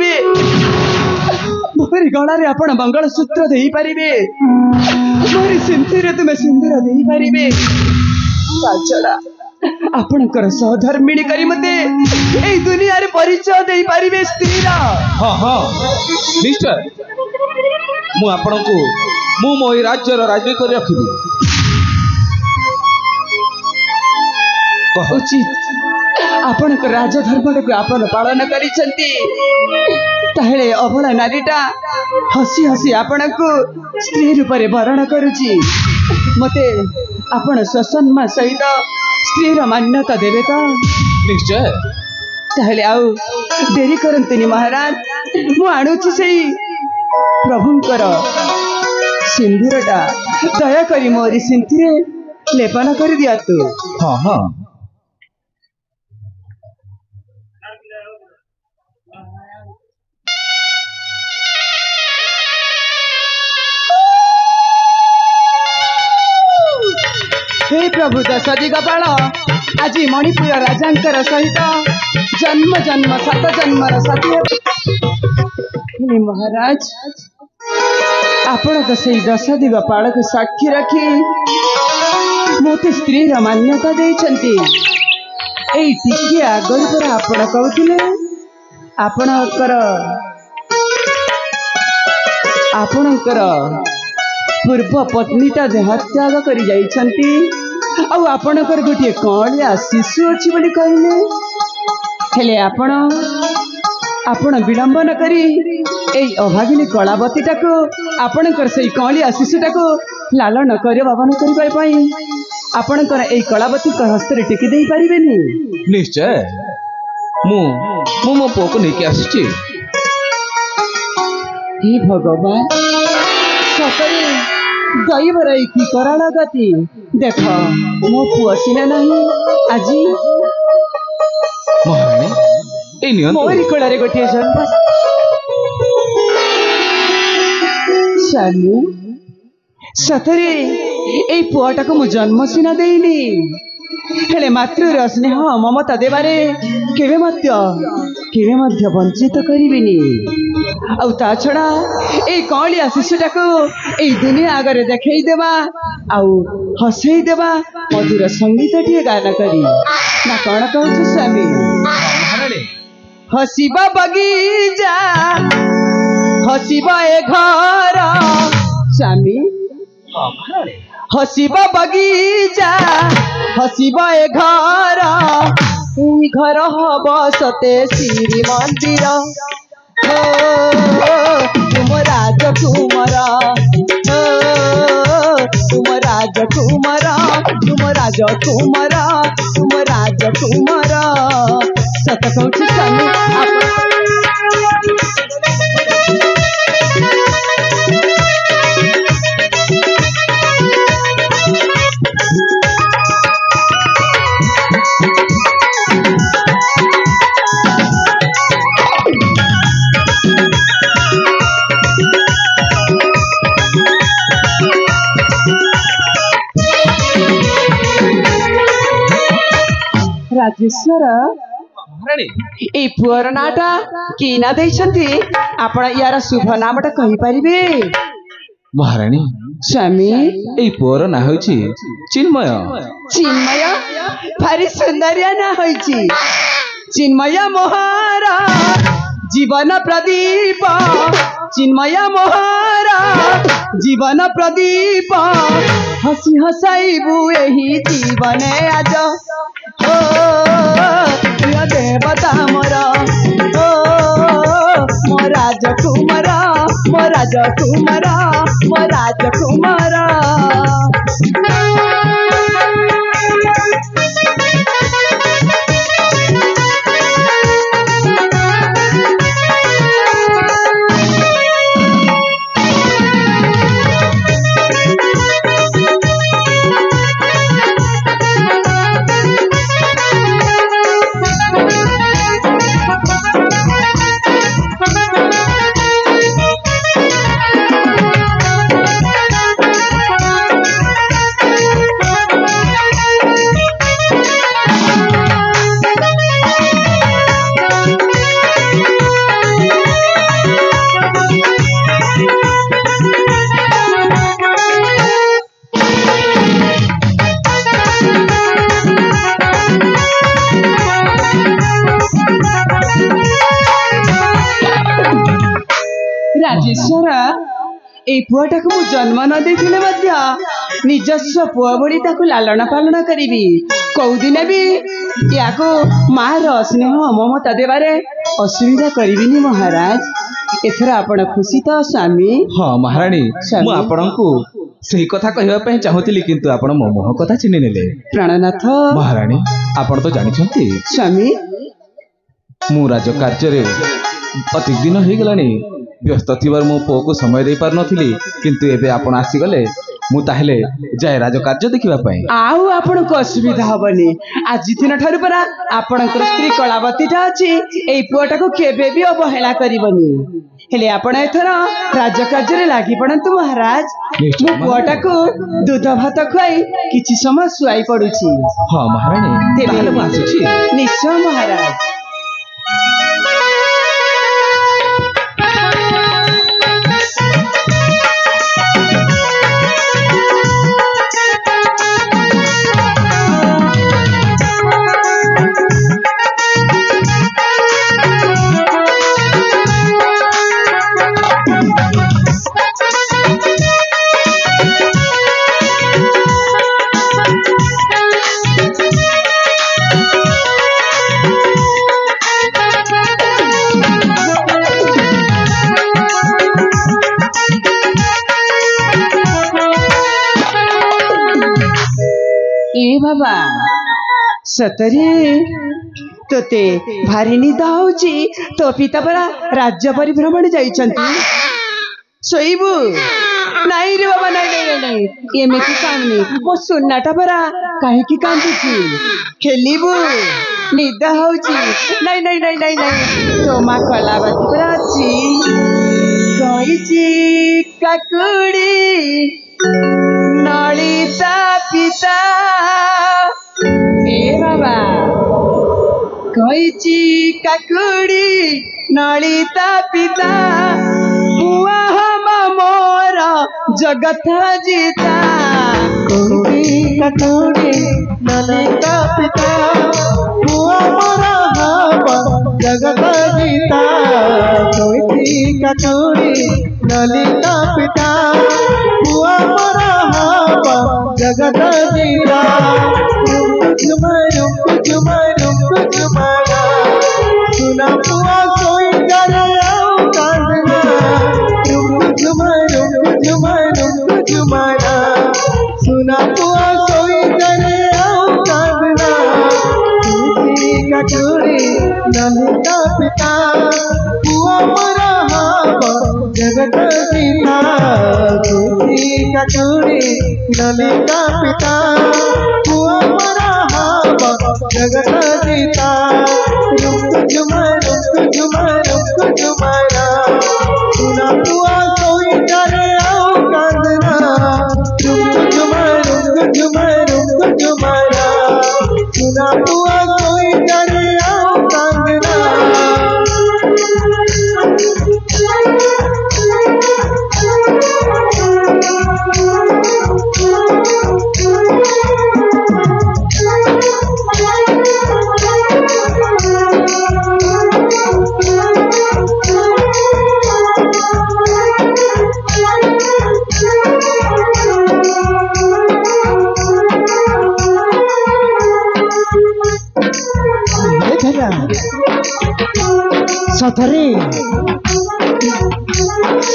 मोरी गलारे आपण मंगलसूत्र दे पारे मोरी सिंथीरे तुमे सिंदूर दे पारे छड़ा आपणकर सहधर्मिणी करी मते एई दुनिया रे परिचय दे पारे स्त्रीर हाँ हाँ निश्चय मु आपण को मु मो राज्यर राजवी कर रखिबी उचित आपणकर राजधर्म को आपण पालन करिसंती ताहेले अबला नारीटा हसी हसी आपण को स्त्री रूप रे वरण करूची मते आपण ससन्मा सहित स्त्रीर मान्यता देवे तो निश्चय ताहेले आउ देरी करंतनी महाराज मु आणुची सेई प्रभुंकर सिंदूरटा दया करी मोरी सिंथीरे लेपन कर दिया तू हाँ हाँ हे प्रभु दशदी गोपाल आज मणिपुर राजांकर सहित जन्म जन्म सात जन्मर साथी हे महाराज आपण तो से दशदी गोपाल को साक्षी रखी मते स्त्री मान्यता देइछंती एई टिके आगर पर आपण कहउथिले आपणकर पूर्व पत्नीटा देहत्याग करी जाइछंती आउ आपणकर गोटे कणिया शिशु अछि बोली कहले हेले आपण विलंबन करी एई अभागिनी कलावतीटा को आपणकर सेई कणिया शिशुटा लालन कर बाबन करबा पई आपणकर एई कलावती को हस्ते टिकी देई परिबेनी निश्चय मु मो पुओ को लेके आसी हे भगवान सतरे दैवर की कराल गति देख मो पुओ सिना नहीं आज महारानी ए नियंत्रण मोरी कोड़े गोटे जन्म स्वामी सतरे ए पुआटा को मु जन्म सिना देनी हेले मातृर स्नेह ममता देवारे केवे मध्य वंचित करिबिनी आउ ता छड़ा ए कलिया शिशुटा को ए दुनिया आगे देखई देबा आउ हसई देबा मधुर संगीत टिए गाना करी ना कौन कहू स्वामी हसीबा बगीचा हसीबा ए घर स्वामी हसीबा बगीचा हसीबा ए घर ई घर हब सते श्री मंदिर तुम राजकुमार तुम राजकुमार तुम राजकुमार तुम राजकुमार सत कहूँ स्वामी राजेश्वर ए पुअर नाटा कि ना देइछंती आपण यार शुभ नामटा कहि परिबे महारानी स्वामी ए पुअर ना होछि चिन्मय चिन्मय भारी सुंदरिया ना होइछि चिन्मय मोहरा जीवन प्रदीप चिन्मय मोहरा जीवन प्रदीप हसी हसाइबु एही जीवने आज ओ प्रिय देवता मोर ओ मो राजकुमार मो राजकुमार मो राजकुमार ରାଜେଶ୍ୱର ଏଇ ପୁଅଟାକୁ ମୁଁ ଜନ୍ମ ନ ଦେଇଥିଲେ ମଧ୍ୟ ନିଜସ୍ୱ ପୁଅ ଭଳି ତାକୁ ଲାଳନ ପାଳନ କରିବି। କୋଉଦିନ ବି ୟାକୁ ମାର ସ୍ନେହ ମମତା ଦେବାରେ ଅସୁବିଧା କରିବିନି ମହାରାଜ। ଏଥର ଆପଣ ଖୁସି ତ ସ୍ୱାମୀ? ହଁ ମହାରାଣୀ, ମୁଁ ଆପଣଙ୍କୁ ସେହି କଥା କହିବା ପାଇଁ ଚାହୁଁଥିଲି, କିନ୍ତୁ ଆପଣ ମୋ ମୁହଁ କଥା ଚିହ୍ନି ନେଲେ। ପ୍ରାଣନାଥ ମହାରାଣୀ, ଆପଣ ତ ଜାଣିଛନ୍ତି ସ୍ୱାମୀ, ମୁଁ ରାଜକାର୍ଯ୍ୟରେ ଅତି ଦିନ ହେଇଗଲାଣି ବ୍ୟସ୍ତ ଥିବାରୁ ମୋ ପୁଅକୁ ସମୟ ଦେଇପାରୁନଥିଲି, କିନ୍ତୁ ଏବେ ଆପଣ ଆସିଗଲେ ମୁଁ ତାହେଲେ ଯାଏ ରାଜକାର୍ଯ୍ୟ ଦେଖିବା ପାଇଁ। ଆଉ ଆପଣଙ୍କୁ ଅସୁବିଧା ହବନି। ଆଜି ଦିନ ଠାରୁ ପରା ଆପଣଙ୍କର ସ୍ତ୍ରୀ କଳାବତୀଟା ଅଛି, ଏଇ ପୁଅଟାକୁ କେବେ ବି ଅବହେଳା କରିବନି। ହେଲେ ଆପଣ ଏଥର ରାଜକାର୍ଯ୍ୟରେ ଲାଗି ପଡନ୍ତୁ ମହାରାଜ। ମୁଁ ପୁଅଟାକୁ ଦୁଧ ଭାତ ଖୁଆଇ କିଛି ସମୟ ଶୁଆଇ ପଡୁଛି। ହଁ ମହାରାଣୀ, ତାହେଲେ ମୁଁ ଆସୁଛି। ନିଶ୍ଚୟ ମହାରାଜ। ବାବା ସତରେ ତୋତେ ଭାରି ନିଦ ହଉଛି। ତୋ ପିତା ପରା ରାଜ୍ୟ ପରିଭ୍ରମଣ ଯାଇଛନ୍ତି। ଶୋଇବୁ? ନାଇଁ ରେ ବାବା, ନାଇଁ, ଏମିତି କାନ୍ଦନି। ମୋ ସୁନାଟା ପରା କାହିଁକି କାନ୍ଦୁଛି? ଖେଳିବୁ? ନିଦ ହଉଛି? ନାଇଁ, ତୋ ମା କଳାବତୀ ପରା ଅଛି। କହିଛି କାକୁଡି ନଳିତା ପିତା। ଏ ବାବା କହିଛି କାକୁଡି ନଳିତା ପିତା, ପୁଆ ହବ ମୋର ଜଗତ ଜିତା। କହିଛି କାକୁଡି ନଳିତା ପିତା, ପୁଅ ମୋର ହବ ଜଗତ ଜିତା। କହିଛି କାକୁଡି ନଳିତା ପିତା, ପୁଅ ମୋର ହବ ଜଗତ ଜିତା। ଝୁମା ସୁନା ପୁଅ ଶୋଇଯାରେ ଆଉ କାନ୍ଦନା। ଝୁମା ସୁନା ପୁଅ ଶୋଇଯାରେ ଆଉ କାନ୍ଦନା। କାକୁଡି ନଳିତା ପିତା, ପୁଅ ମୋର ହବ ଜଗତ ଜିତା। କାକୁଡି ନଳିତା ପିତା, ପୁଅ ମୋର ହବ ଜଗତ ଜିତା। ଝୁମାରା ସୁନା ପୁଅ ଶୋଇଯାରେ ଆଉ କାନ୍ଦନା। ଝୁମାରା ସୁନା ପୁଅ ଶୋଇଯାରେ ଆଉ କାନ୍ଦନା।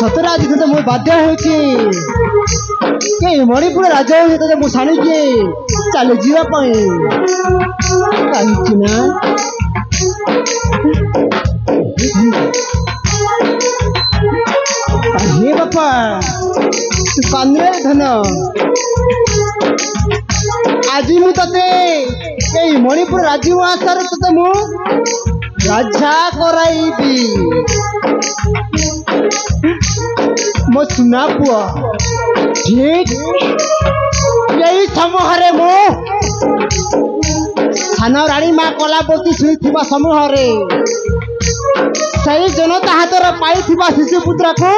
ସତରେ ଆଜି ତତେ ମୁଁ ବାଧ୍ୟ ହେଉଛି ମଣିପୁର ରାଜ୍ୟ ହେଉଛି ତତେ ମୁଁ ଛାଣିକି ଚାଲିଯିବା ପାଇଁ। କାହିଁକି ନା ହେ ବାପା ତୁ କାନ୍ଦିଲେ ଧନ। ଆଜି ମୁଁ ତତେ ଏଇ ମଣିପୁର ରାଜ୍ୟ ଆଶାରେ ତତେ ମୁଁ ରାଜା କରାଇବି। ମୋ ସୁନା ପୁଅ ଠିକ ଏଇ ସମୟରେ ମୁଁ ସାନ ରାଣୀ ମା କଳାବତୀ ଶୋଇଥିବା ସମୟରେ ସେଇ ଜନତା ହାତରେ ପାଇଥିବା ଶିଶୁ ପୁତ୍ରକୁ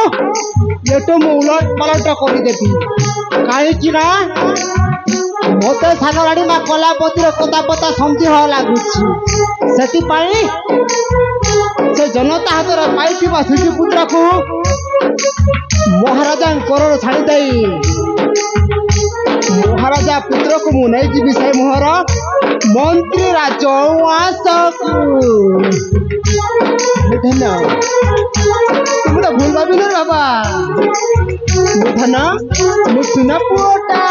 ଏଠୁ ମୁଁ ଉଲଟ ପାଲଟ କରିଦେବି। କାହିଁକି ନା ମତେ ସାନ ରାଣୀ ମା କଳାବତୀର କଥାପଥା ସନ୍ଦେହ ଲାଗୁଛି। ସେଥିପାଇଁ ସେ ଜନତା ହାତରେ ପାଇଥିବା ଶିଶୁ ପୁତ୍ରକୁ ପର ଛାଡ଼ି ଦେଇ ମହାରାଜା ପୁତ୍ରକୁ ମୁଁ ନେଇଯିବି ସେ ମୋହର ମନ୍ତ୍ରୀ ରାଜଉଆସକୁ। ଧନ ତୁମେ ତ ଭୁଲ ଭାବିଲ ରେ ବାବା। ମୁଁ ଧନ ମୁଁ ସୁନା ପୁଅଟା।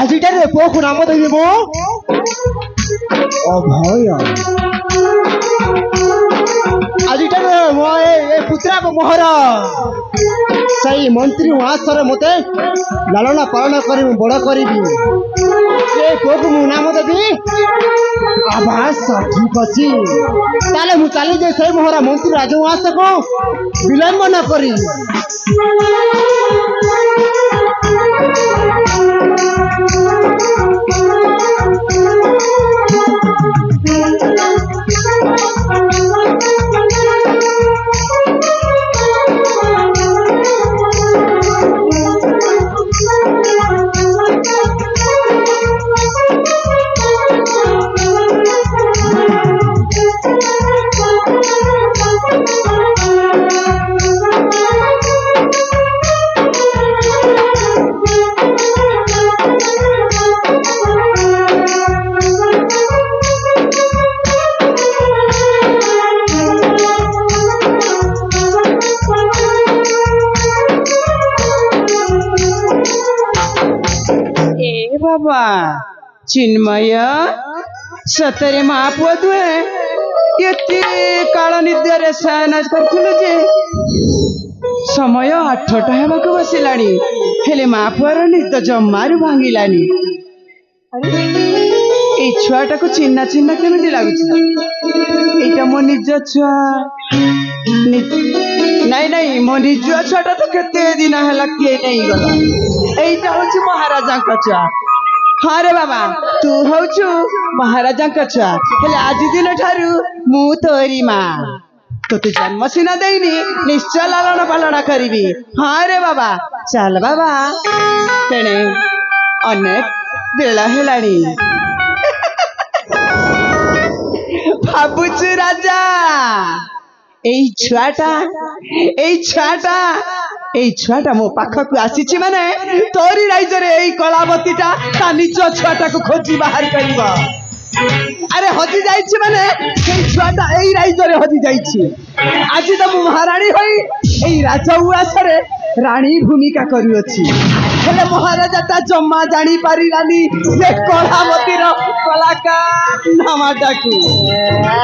ଆଜିଟାରେ ପୁଅକୁ ନାମ ଦେବି ମୁଁ ଅଭୟ। ଆଜିଟାରେ ମୋ ଏ ପୁତ୍ରାକୁ ମୋହର ସେଇ ମନ୍ତ୍ରୀ ଉଆସରେ ମୋତେ ଲାଳନ ପାଳନ କରି ମୁଁ ବଡ଼ କରିବି। ସେ ପୁଅକୁ ମୁଁ ନାମ ଦେବି ଆବାସ। ଠିକ ଅଛି, ତାହେଲେ ମୁଁ ଚାଲିଯାଏ ସେଇ ମୋହରା ମନ୍ତ୍ରୀ ରାଜଉଆସକୁ ବିଳମ୍ବ ନ କରି। बाबा चिन्मय सतरे महापुआ तुए एते काल निद्रारे शयन करथिलु जे समय 8टा हेबाकु बसिलानी हेले महापुआर निद जम्मारु भांगिलानी। ए छुआटा को चिन्ना चिन्ना केमिति लागुछि? एटा मो निज छुआ नहीं नहीं मो निज छुआटा तो केते दिन हला के नहीं गला। एटा होछि महाराजा का छुआ। हाँ रे बाबा तू हौछु महाराजा का छुआ हेले आज दिन ठारू मु तोरी माँ तो तू जन्म सीना देनी निश्चय लालन पालन करी। हाँ रे बाबा चल बाबा तेणे अनेक बेला हेलानी। भाबुचु राजा एई छुआटा मो पाखक आसी माने तोरी राइजरे एई कलावतीटा ता निज छुआटा को खोजी बाहर करिबा। अरे हजी जाइछि माने सेई छुआटा एई राइजरे हजी जाइछि। आज तो मु महारानी होई एई राजउआसरे रानी भूमिका करियोछि हेले महाराजाटा जम्मा जानी पारिलानी से कलावतीर कलाकार नामाटाकू।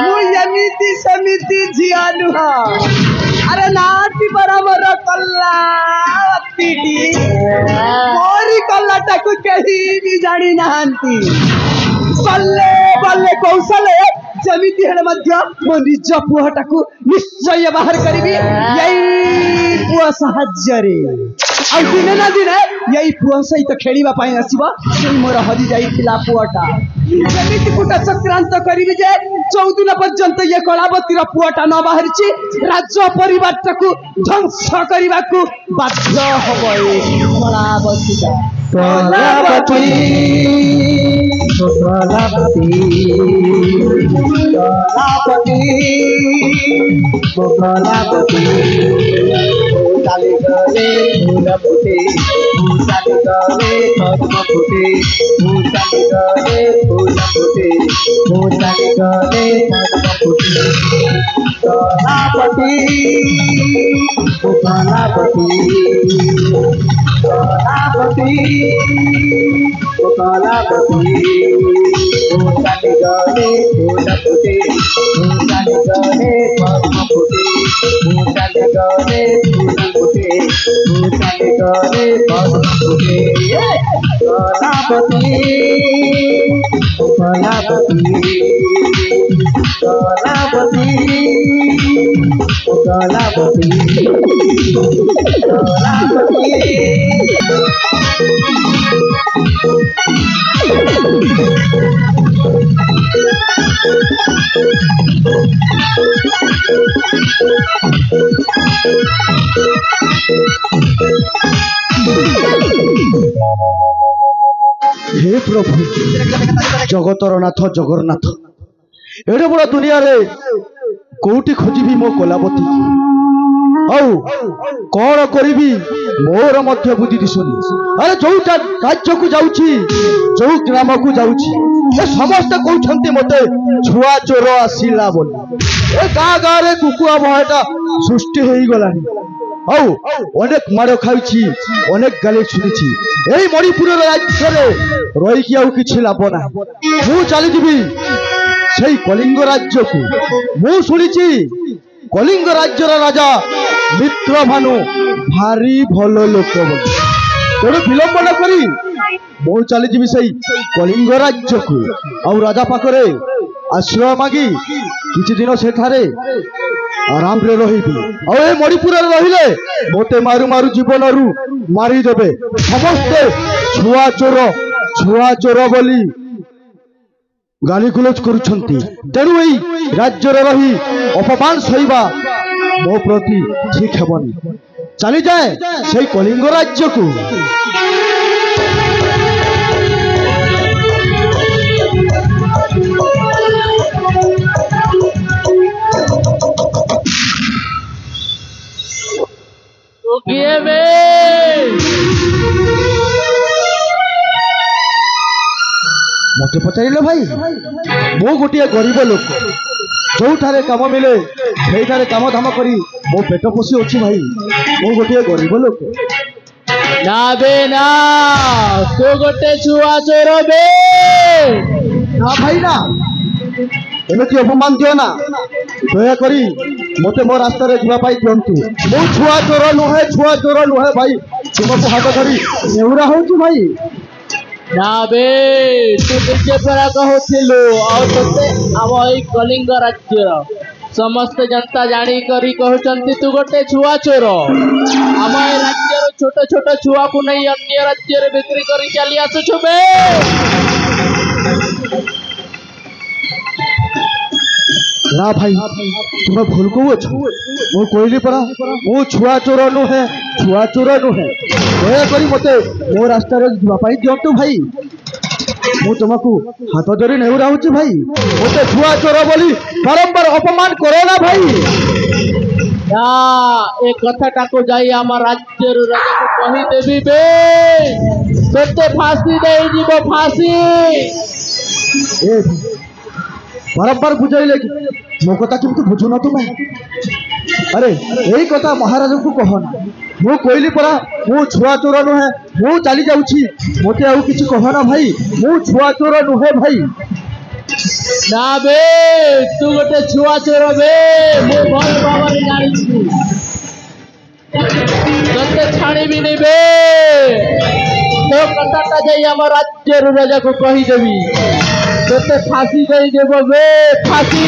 मु एमिति समिति झिया नुह अरे नाटी बराबर कल्लावतीटी मोरी कल्लाटाकू केही भी जानी नाहंती। बल्ले बल्ले कौशले जमिति हेले मध्य मो निज पुहटाकू निश्चय बाहर करिबी यही पुआ साहाଯ୍ୟରେ। आ दिने ना दिने यही पुआ सहित खेलिबा पाई आसीबा सेई मोर हजी जाइथिला पुआटा। जमिति पुटा संक्रांत करिबी जे 14 दिन पर्यंत ये कलावतीर पुआटा न बाहरिछि राज्य परिवारटाकू ध्वंस करिबाकू बाध्य हबो ए कलावतीटा। कलावती कलावती कलावती चाली गले फूल फुटे चाली गले पद्म फुटे चाली गले फूल फुटे चाली गले पद्म फुटे। कलावती कलावती कलावती कलावती चाली गले फूल फुटे चाली गले पद्म फुटे चाली गले फूल फुटे चाली गले पद्म फुटे। कलावती कलावती कलावती कलावती हे प्रभु जगतर नाथ जगन्नाथ एडे बड़ दुनिया रे कोठी खोजिबी मो कलावती कौन करी मोर मध्य बुद्धि दिशुनी अरे जो राज्य को जाऊँगी जो ग्राम को जाऊँगी समस्ते कहते मते छुआ चोर आसला बोली ए गाँ गाँ रे कुकुआ भयटा सृष्टि हो गलानी अनेक माड़ खाई अनेक गाली शुणी यही मणिपुर राज्य रही कि लाभ ना मु चलीजी से कलिंग राज्य को मु शुणी कलिंग राज्यर राजा मित्र भानु भारी भल लोक तेणु विलंब न करी मु चलीजी से कलिंग राज्य को आउ राजा पाखरे आश्रय मागी किछि दिन सेठारे आराम रे रहिबी आ मणिपुर रहिले मोते मारु मारु जीवन रु मारी देबे समस्ते छुआ चोर बोली गाली गुलज करुछंती तेणु एई राज्य रे रही अपमान सहिबा मो प्रति ठीक हेबनी चली जाए से कलिंग राज्य को मत पचारे भाई मो गोटे गरीब लोक जो कम मिले से कम धाम करी मो पेट पोषी अच्छी भाई मो गोटे गरीब लोक ना बे ना तो गोटे छुआ चोर बे ना भाई ना एमती अपमान दियो ना दयाक मत मो रास्ता जावाई दिंतु मो छुआ चोर नुहे भाई तुमको हाथ धरी नेउरा हो भाई ना बे तू निजे परा कहथिलु आ तते आम एई कलिंग राज्यर समस्त जनता जानी करी कहचंती तू गोटे छुआ चोर आम ए राज्यर छोट छोट छुआ को नहीं अन्य राज्य रे बिक्री करी चली आसुछु बे ना भाई तुम भूल को मु कहली परा मु छुआ चोर नुहे दयाक मत मो रास्ता जावाई दिंतु भाई मु तुमको हाथ धरी नेउरा हो भाई मत छुआ चोर बोली बारंबार अपमान करो ना भाई ना ए कथाटा को जाई आम राज्य राजा को कही देबी बे तोते फांसी दे जीवो फांसी ए बारंबार बुझाइले मो कथा किंतु बुझु ना तुम्हें अरे यही कथा महाराज को कहना मु कहली परा मु छुआ चोर नुहे मु चली जाऊँ मत आउ कि कहना भाई मु छुआ चोर नुहे भाई ना बे तू गोटे छुआ चोर बे मु भल भाव जानी तते छाणी भी नहीं बे तो कथाटा जाई आम राज्य राजा को कही देवी तते फांसी दे देव बे फांसी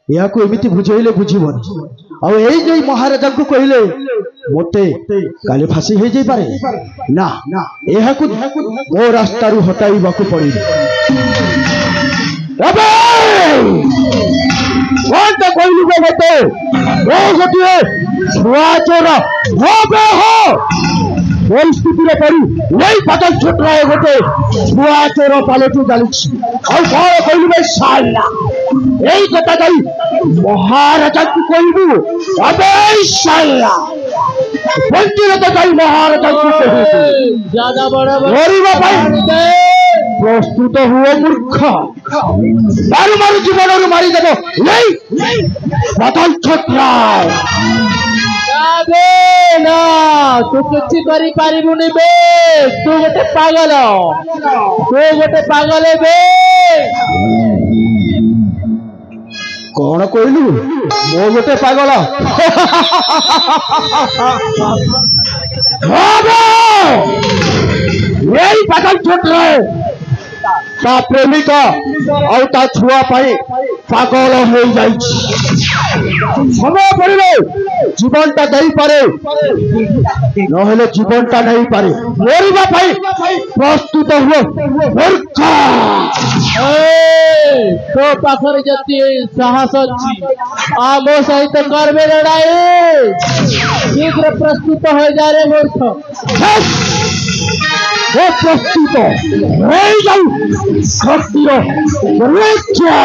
या को एमिति बुझाइले बुझीबनी आ एई जे महाराजा को कहले मोते काले फांसी हो जाई पारे ना एहा को मो रास्ता रु हटाइबा को पड़ी अबे कोन त कहलु गो मते ओ गोटिए छुआ चोर हो बे हो परिस्थिति रे पड़ी वही पतन छुट रहा है गोटे छुआ चोर पालटू जालुछि और कौन कहलु बे साला यही कथा जाई महाराजा को कहलु अबे साला बंटी तो जाई महाराजा को कहलु ज्यादा बड़ा गरीब भाई प्रस्तुत हुए मूर्ख मारु मारु जीवन रु मारी देबो नहीं पतन छुट रहा है ना तू किसी करी पारिबुनी बे तू गोटे पागल बे कौन कहलु मो गोटे पागल यही पागल छोट रहे ता प्रेमिका और ता छुआ पाई पागल हो जाइछि समय पड़िले जीवनटा देई पारे नहेले जीवनटा नहीं पारे मरिबा पाई प्रस्तुत हुए मूर्खा तो पाखरे जति साहस अच्छी आमो सहित करबे लड़ाई शीघ्र प्रस्तुत हो जा रे मूर्ख वो प्रस्तुत हो जाऊ शक्तिर परीक्षा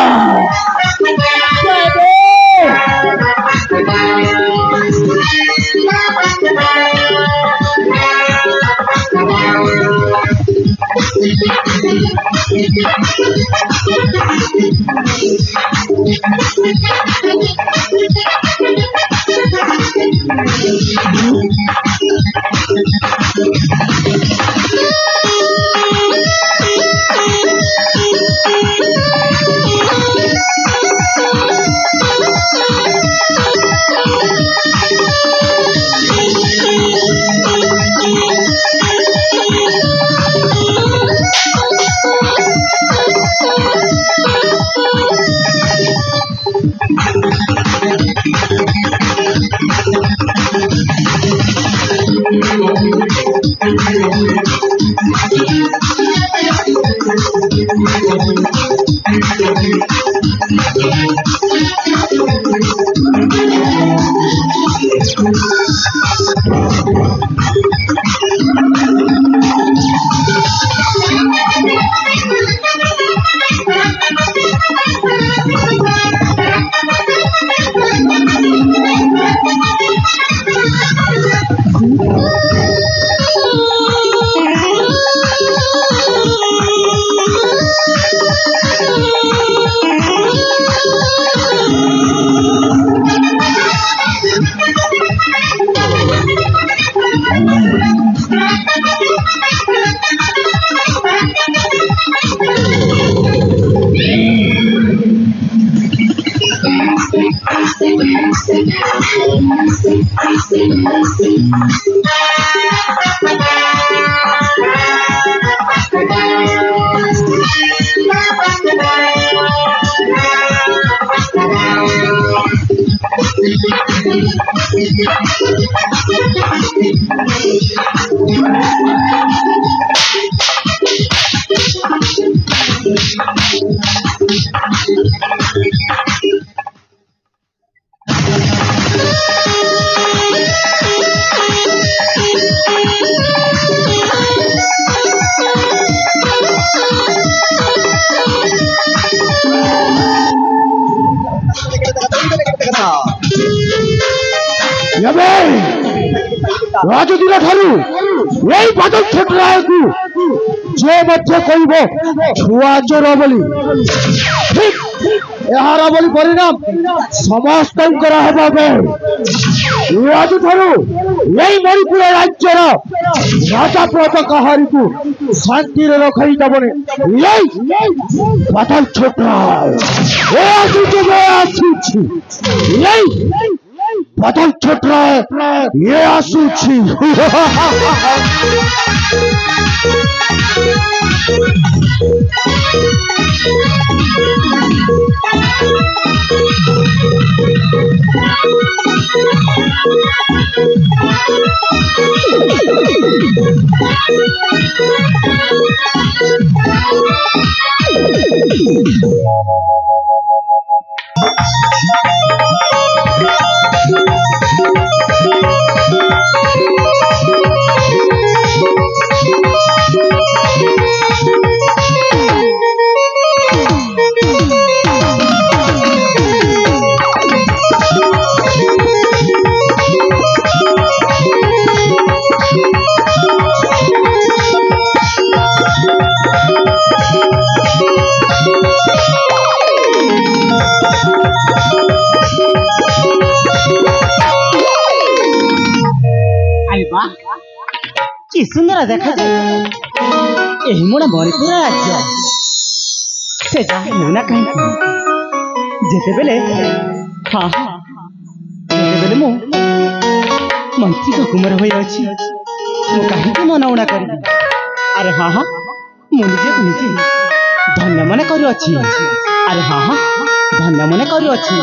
राजदीन ठारू यही बादल छेटरायकु जे मध्य कहबो छुआ चोर बोली ठीक एहार बोली परिणाम समस्त करा हेबा बे राजू ठारू यही मणिपुर राज्यर राजा प्रत कहारी को शांति रे रखई दबने यही बादल छेटराय ए आजु के आछी यही बादल छेटराय ये आसुछि कि सुंदर देखा यही मोड़ा मणिपुर राज्य से मुना कहीं जेते बेले हाँ जेते बेले मु मंत्री का कुमार होई अछि मु काहे के मना उना करी अरे हाँ हाँ मु निजे ଧନ୍ୟ ମନେ କରୁଅଛି। ଆରେ ହଁ ହଁ ଧନ୍ୟ ମନେ କରୁଅଛି।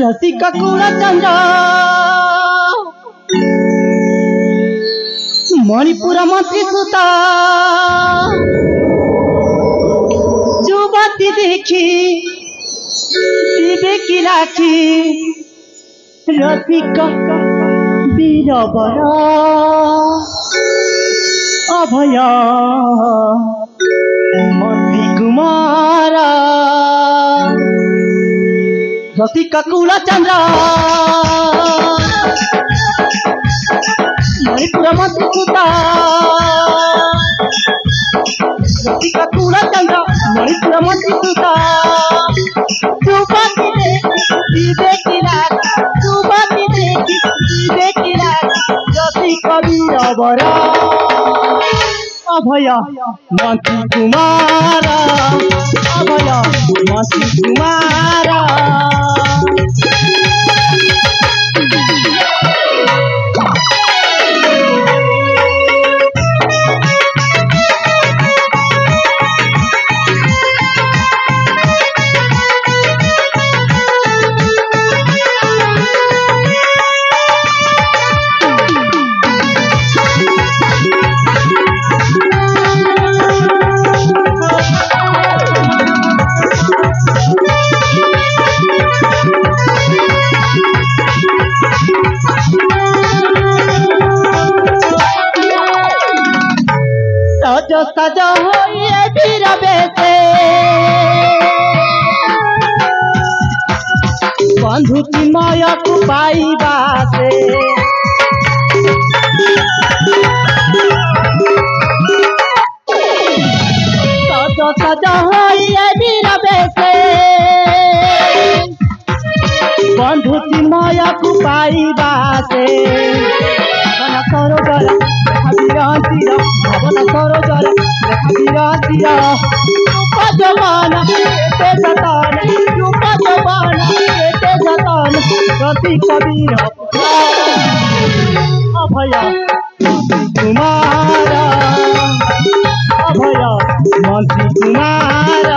ରସିକ କୁଳ ଚନ୍ଦ୍ର ମଣିପୁର ମନ୍ତ୍ରୀ ସୁତ ଯୁବତୀ ଦେଖି ବିବେକୀ ରାଖି ରସିକ ବୀରବର ଅଭୟ ମନ୍ତ୍ରୀ କୁମାର ରସିକ କୁଳ ଚନ୍ଦ୍ର ମଣିପୁର ମନ୍ତ୍ରୀ ସୁତ ରସିକ କୁଳ ଚନ୍ଦ୍ର ମଣିପୁର ମନ୍ତ୍ରୀ ସୁତ ଯୁବତୀ ଦେଖି ବିବେକୀ ରାଖି ଯୁବତୀ ଦେଖି ବିବେକୀ ରାଖି ରସିକ ବୀରବର অভয় মন্ত্রী কুমার অভয় মন্ত্রী কুমার सज होइए वीर बेसे बंधु चिन्मय को पाइबा से सज होइए वीर बेसे बंधु चिन्मय को पाइबा से सरोवर विरांतिर भवन सरोवर विरांतिर रूप जवान केते जतन रूप जवान केते जतन प्रति कबीर अभय कुमार अभय मंत्री कुमार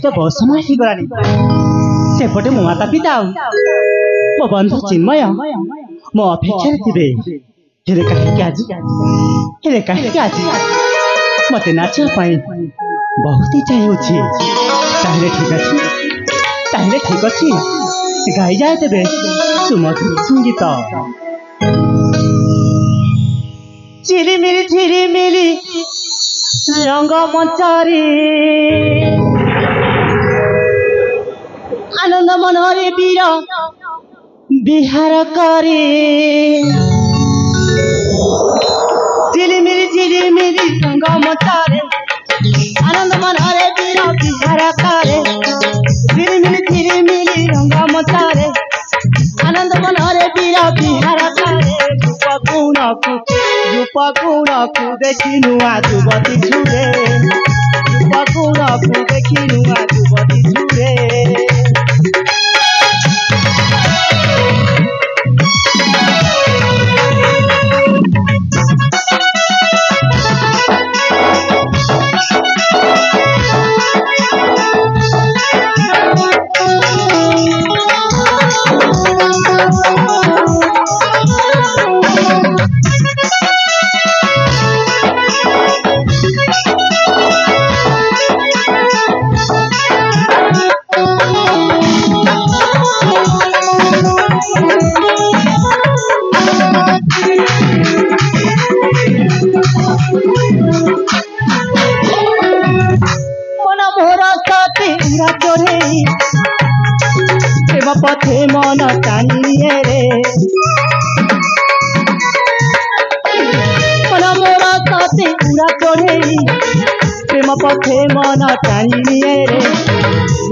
तो बहुत समय ही गलानी सेपटे मो माता पिता मो बंधु चिन्मय मो अपेक्षा थे हेले कहीं मत नाच बहुत इच्छा होले ठीक अच्छी गाई जाए तेरे तुम संगीत झिरिमिरी रंग मंचरी आनंद मनोरे वीर बिहार करे झिलिमिली रंग मचारे आनंद मनोरे वीर बिहार करे झिलिमिली रंग मचारे आनंद मनोरे वीर बिहार करे रूप गुण को देखी नुआ युवती छुरे रूप गुण को देखी नुआ युवती छुरे मन मोर साथी उड़ा चढ़े प्रेम पथे मन टानिए रे मन मोर साथी उड़ा चढ़े प्रेम पथे मन टानिए रे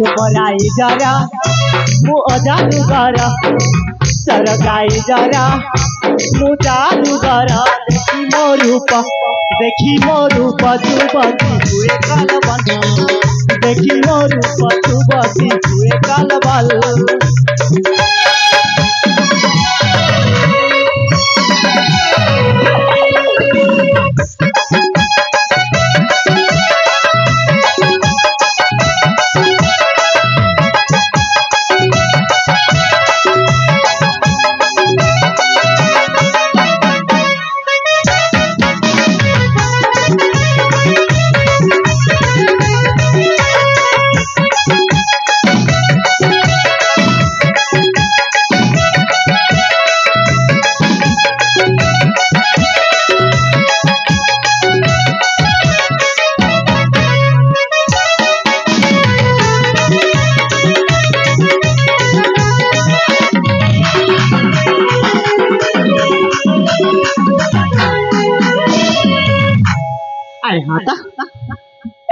बराई जरा मु अजानुगर सरगाई जरा मु जानुगर देखी मो रूप जुबती हुए कालबल देखी मो रूप जुबती हुए कालबल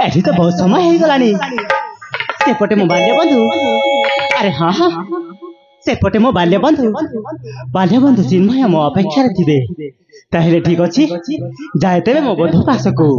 एठी तो बहुत समय हो गलानी सेपटे मो बाल्य बंधु अरे हाँ हाँ सेपटे मो बाल्य बंधु चिन्मय मो अपेक्षा थे ताहले ठीक अच्छी जाए तेरे मो बंधु पास को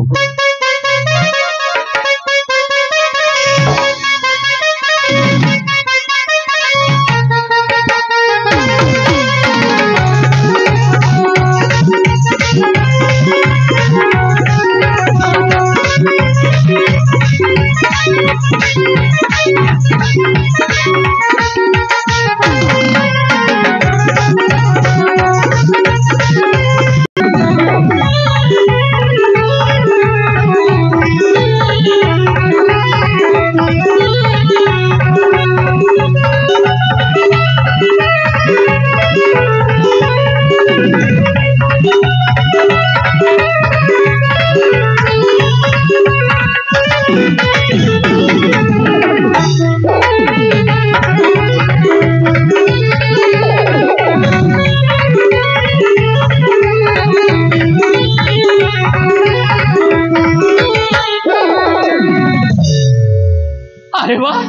अरे वाह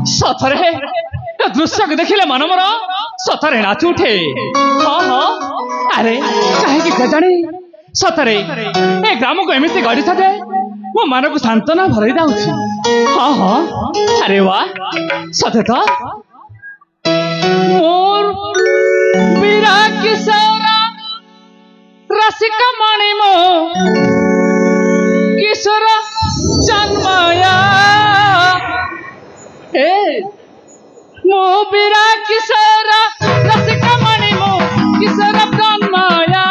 सथरे दृश्य को देखिले मन मोर सथरे नाच उठे हाँ हाँ अरे कहीं केजाणी सतरे ए ग्राम को एमती गढ़ी था मो मन को सांत्वना भर हाँ हाँ अरे वाह सते तो मोर बीरा किशोरा रसिक मणि मो किशोर जन्मया ए मो बीरा किशोरा रसिक मणि मो किशोर जन्मया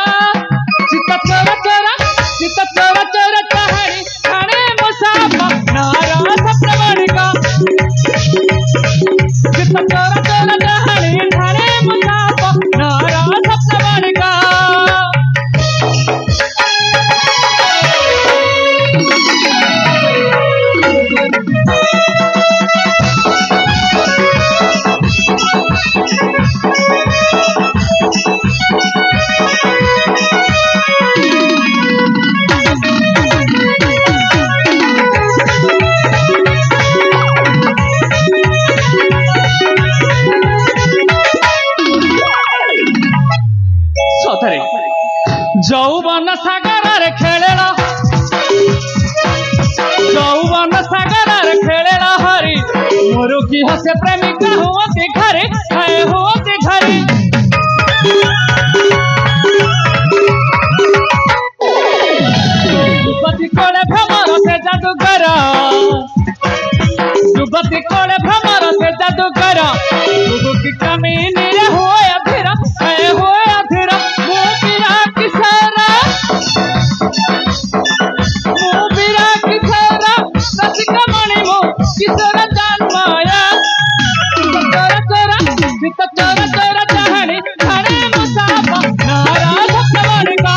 चित्त चोरा चोरा कहानी खाने मुसाफा नारा सप्रमणिका चित्त चोरा कहानी खाने मुसाफा नारा सप्रमणिका যৌবন সাগরের খেলেলা যৌবন সাগরের খেলেলা হরি মোরু কি হসে প্রেমিকা হুঁতে ঘরে হায় হুঁতে ঘরে যুবতী কোলে ভ্রমর সে জাদুকর যুবতী কোলে ভ্রমর সে জাদুকর তবু কি কমি নিরে হয় অধীর হায় হয় অধীর किशोर जन्मया चोरा चोरा चित्त चोरा चोरा कहानी खाने मुसाफा नारा सप्रमणिका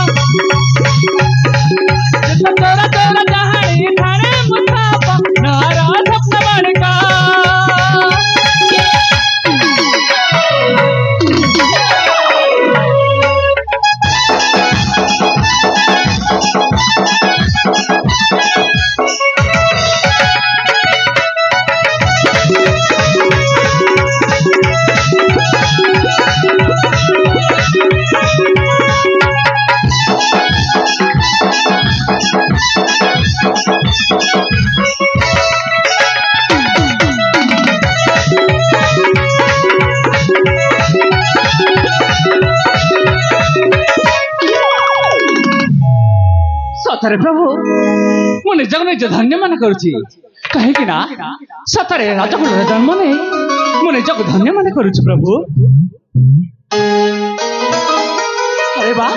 सतरे प्रभु मु निजक निज धन्य मन करुछि कहीं ना सतरे राजकुल जन्म नहीं मु निजक धन्य मन करुछि प्रभु। अरे वाह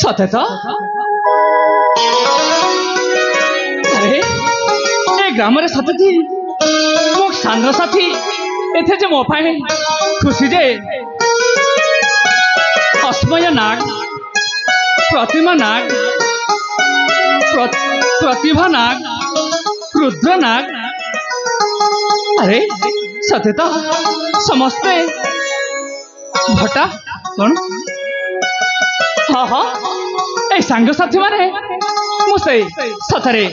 सते तो अरे ए ग्राम रे सते थी मो सांग साथी एथे जे मो पाए खुशी जे अस्मय नाग प्रतिमा नाग प्रतिभा नाग रुद्र नाग अरे सते तो समस्ते भटा कौन हाँ हाँ ए सांग साथी माने मुझे सतरे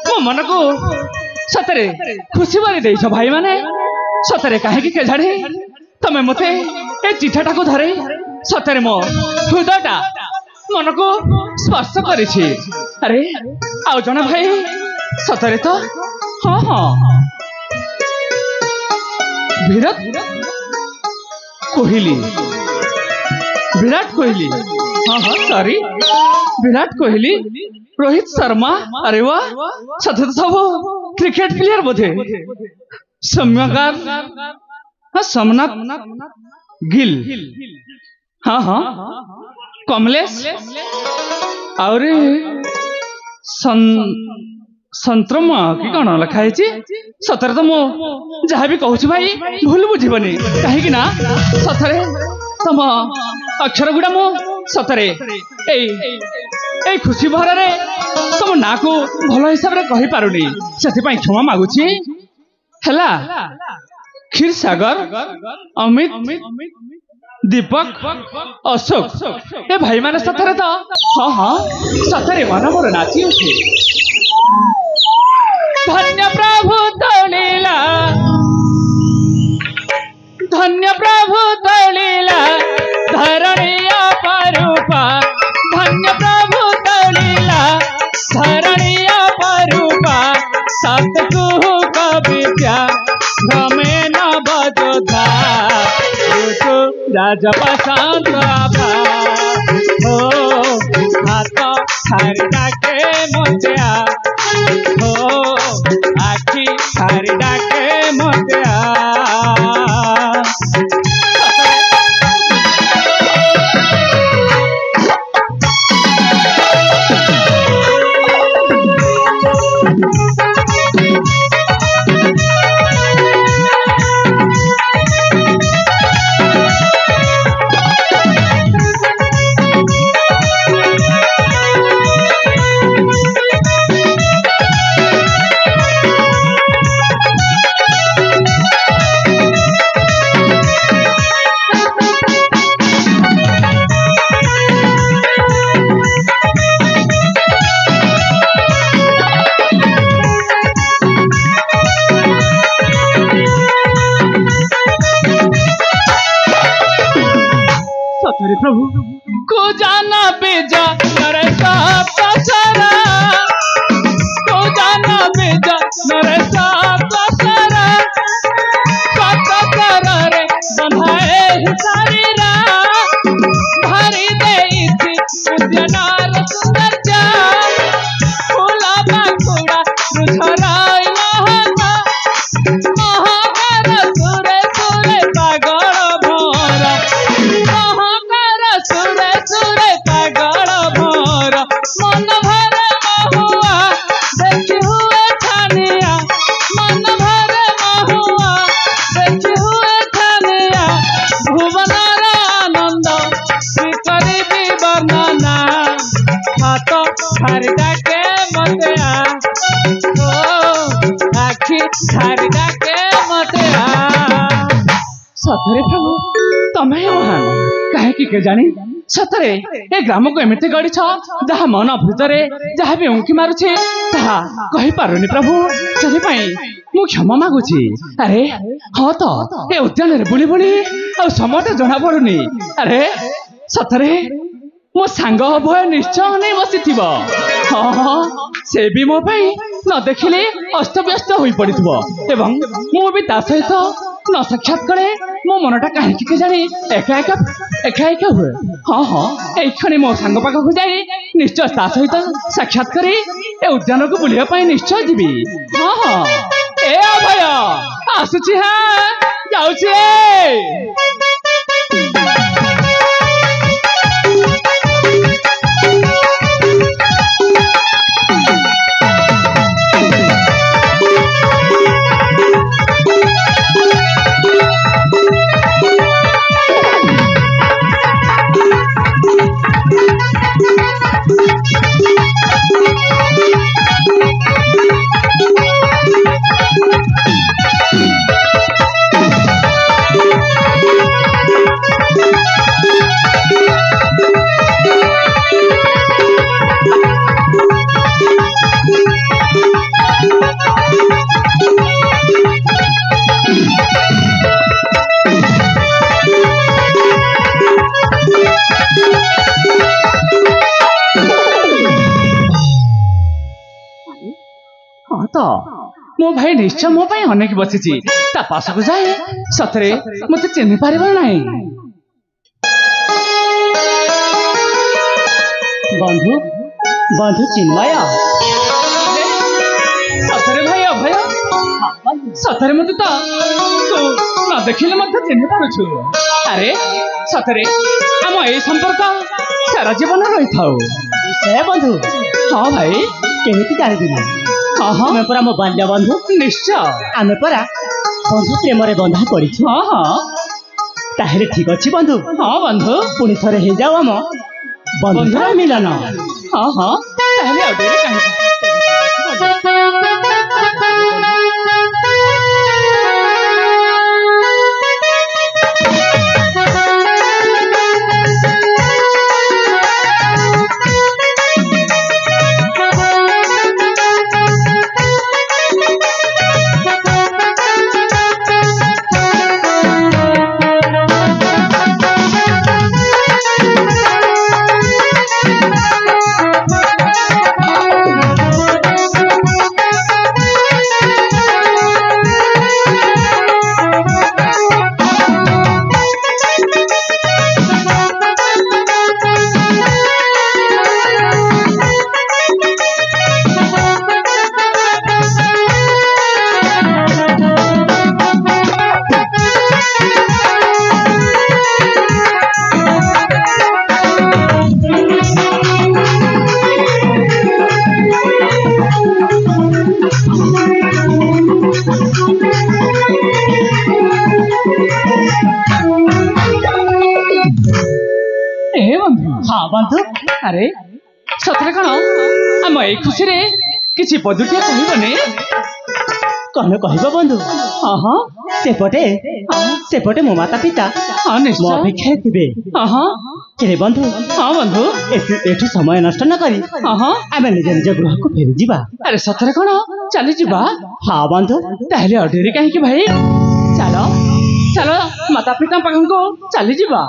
मो मन को सतरे खुशी बारी देछ भाई माने सतरे काहे के झाड़े तमे मते ए चिठाटा को धरे सतरे मो हृदयटा मन को स्पर्श करिछि। अरे आउ जण भाई सतरे तो हाँ हाँ विराट कोहली हाँ हाँ सॉरी विराट कोहली रोहित शर्मा अरे वाह सतत सब क्रिकेट प्लेयर बोधे सम्यकार हाँ सोमनाथ गिल हाँ हाँ कमलेश और संतरमा कि कौन लिखाई सतरे तो मु जहाँ भी कहूँ भाई भूल बुझीबनी कहीं ना सतरे तम अक्षर गुड़ा मु सतरे ए खुशी भर तुम ना को भल हिसाब से कही पारुनी से क्षमा मागुची हैला क्षीर सागर अमित दीपक अशोक ए भाई माने सतरे तो हाँ हाँ सतरे मन मोर नाची उठे धन्य प्रभु तोलीला धन्य प्रभु तोलीला धरणीय परूपा धन्य प्रभु तोलीला धरणीय परूपा सतकुह कवित्या भ्रमे न बजोधा राजपसंत हो हाथ छाड़ी के मोतिया हो आखि छाड़ी के मोतिया प्रभु को जाना बेजा नरे साप सारा को जाना बेजा नरे साप सारा रे बंधाए सारीरा भरी दे इति उद्यानार सुंदरता फूला बाकुड़ा रुझराई लहता महागर सुरे सुरे पागल भरा सुरे सुरे पागल भर मन भर महुआ देखी हुए ठानिया मन भर महुआ देखी हुए ठानिया भुवनर आनंद श्री वर्णना हाथ छाड़ी डाके मते आखि छाड़ी डाके मते सतरे प्रभु तमे महान कहे के जानी सतरे ए ग्राम को एमती गढ़ी जहाँ मन भितरे जहाँ भी उंकी मारुछे ताहा कही पारुनी प्रभु से मु क्षमा मागुची। अरे हाँ तो ए उद्यान रे बुली बुली आ समय जना पड़ुनी अरे सतरे मो सांग भय निश्चय नहीं बसी हाँ हाँ से भी मो न देखिले अस्तव्यस्त हो पड़ो एवं मु भी ता सहित न साक्षात करे मो मनटा कहीं के जानी एका एका एका एका हुए। हाँ हाँ एखने मो सांग पाखक जाए निश्चय ता सहित साक्षात करे ए उद्यान को बुलिया निश्चय जीवी। हाँ हाँ ए अभय आसुची हाँ जाऊची रे। मो भाई निश्चय मो भाई अनेक बसी पासक जाए सतरे मत चिन्ह पार नहीं। बंधु बंधु चिन्मय सतरे भाई अभय सतरे मत तो तू न देखिले मत चिन्ह पारुछु। अरे सतरे आम ए संपर्क सारा जीवन रही था से बंधु। हाँ भाई केमिति जानिदिना हाँ परा मो बाल्य बंधु। निश्चय आमे परा बंधु प्रेम रे बंधा पड़ी। हाँ हाँ ताहेले ठीक अछि बंधु। हाँ बंधु पुणी थरे हे जाओ हम बंधुरा मिलन। हाँ हाँ ताहेले अडेरे काहे बंधु। अरे सतरे कौन आम ए खुशी रे किसी पदुटिया कहबने कौन कहब बंधु। हाँ हाँ सेपटे मो माता पिता हाँ मो निश्चय अपेक्षा थे। हाँ हाँ के बंधु हाँ बंधु एठू समय नष्ट न करी हाँ हाँ आमे निज निज गृह को फेरी जीवा। अरे सतरे कौन चली जीवा। हाँ बंधु ताहले अडेरी कहीं भाई चलो चलो माता पिता पाखन को चली जीवा।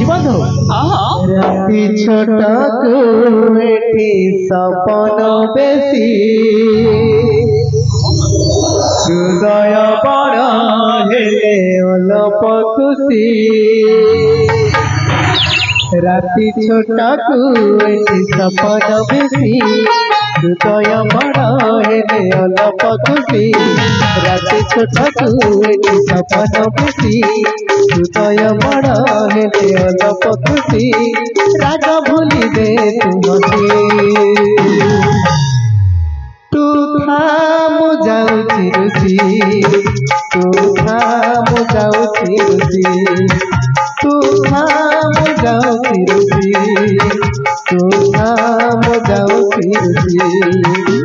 बंधु हाँ हाँ राति छोटक एठी सपन बेसी हृदय बड़ हेले अलप खुशी। राति छोटक एठी सपन बेसी हृदय बड़ हेले अलप खुशी। राति छोटक एठी सपन बेसी हृदय बड़ हेले अलप खुशी। राजा भूली दे तू थाम जाऊची रुचि तू थाम जाऊची रुचि तू थाम जाऊची रुचि तू थाम जाऊची रुचि।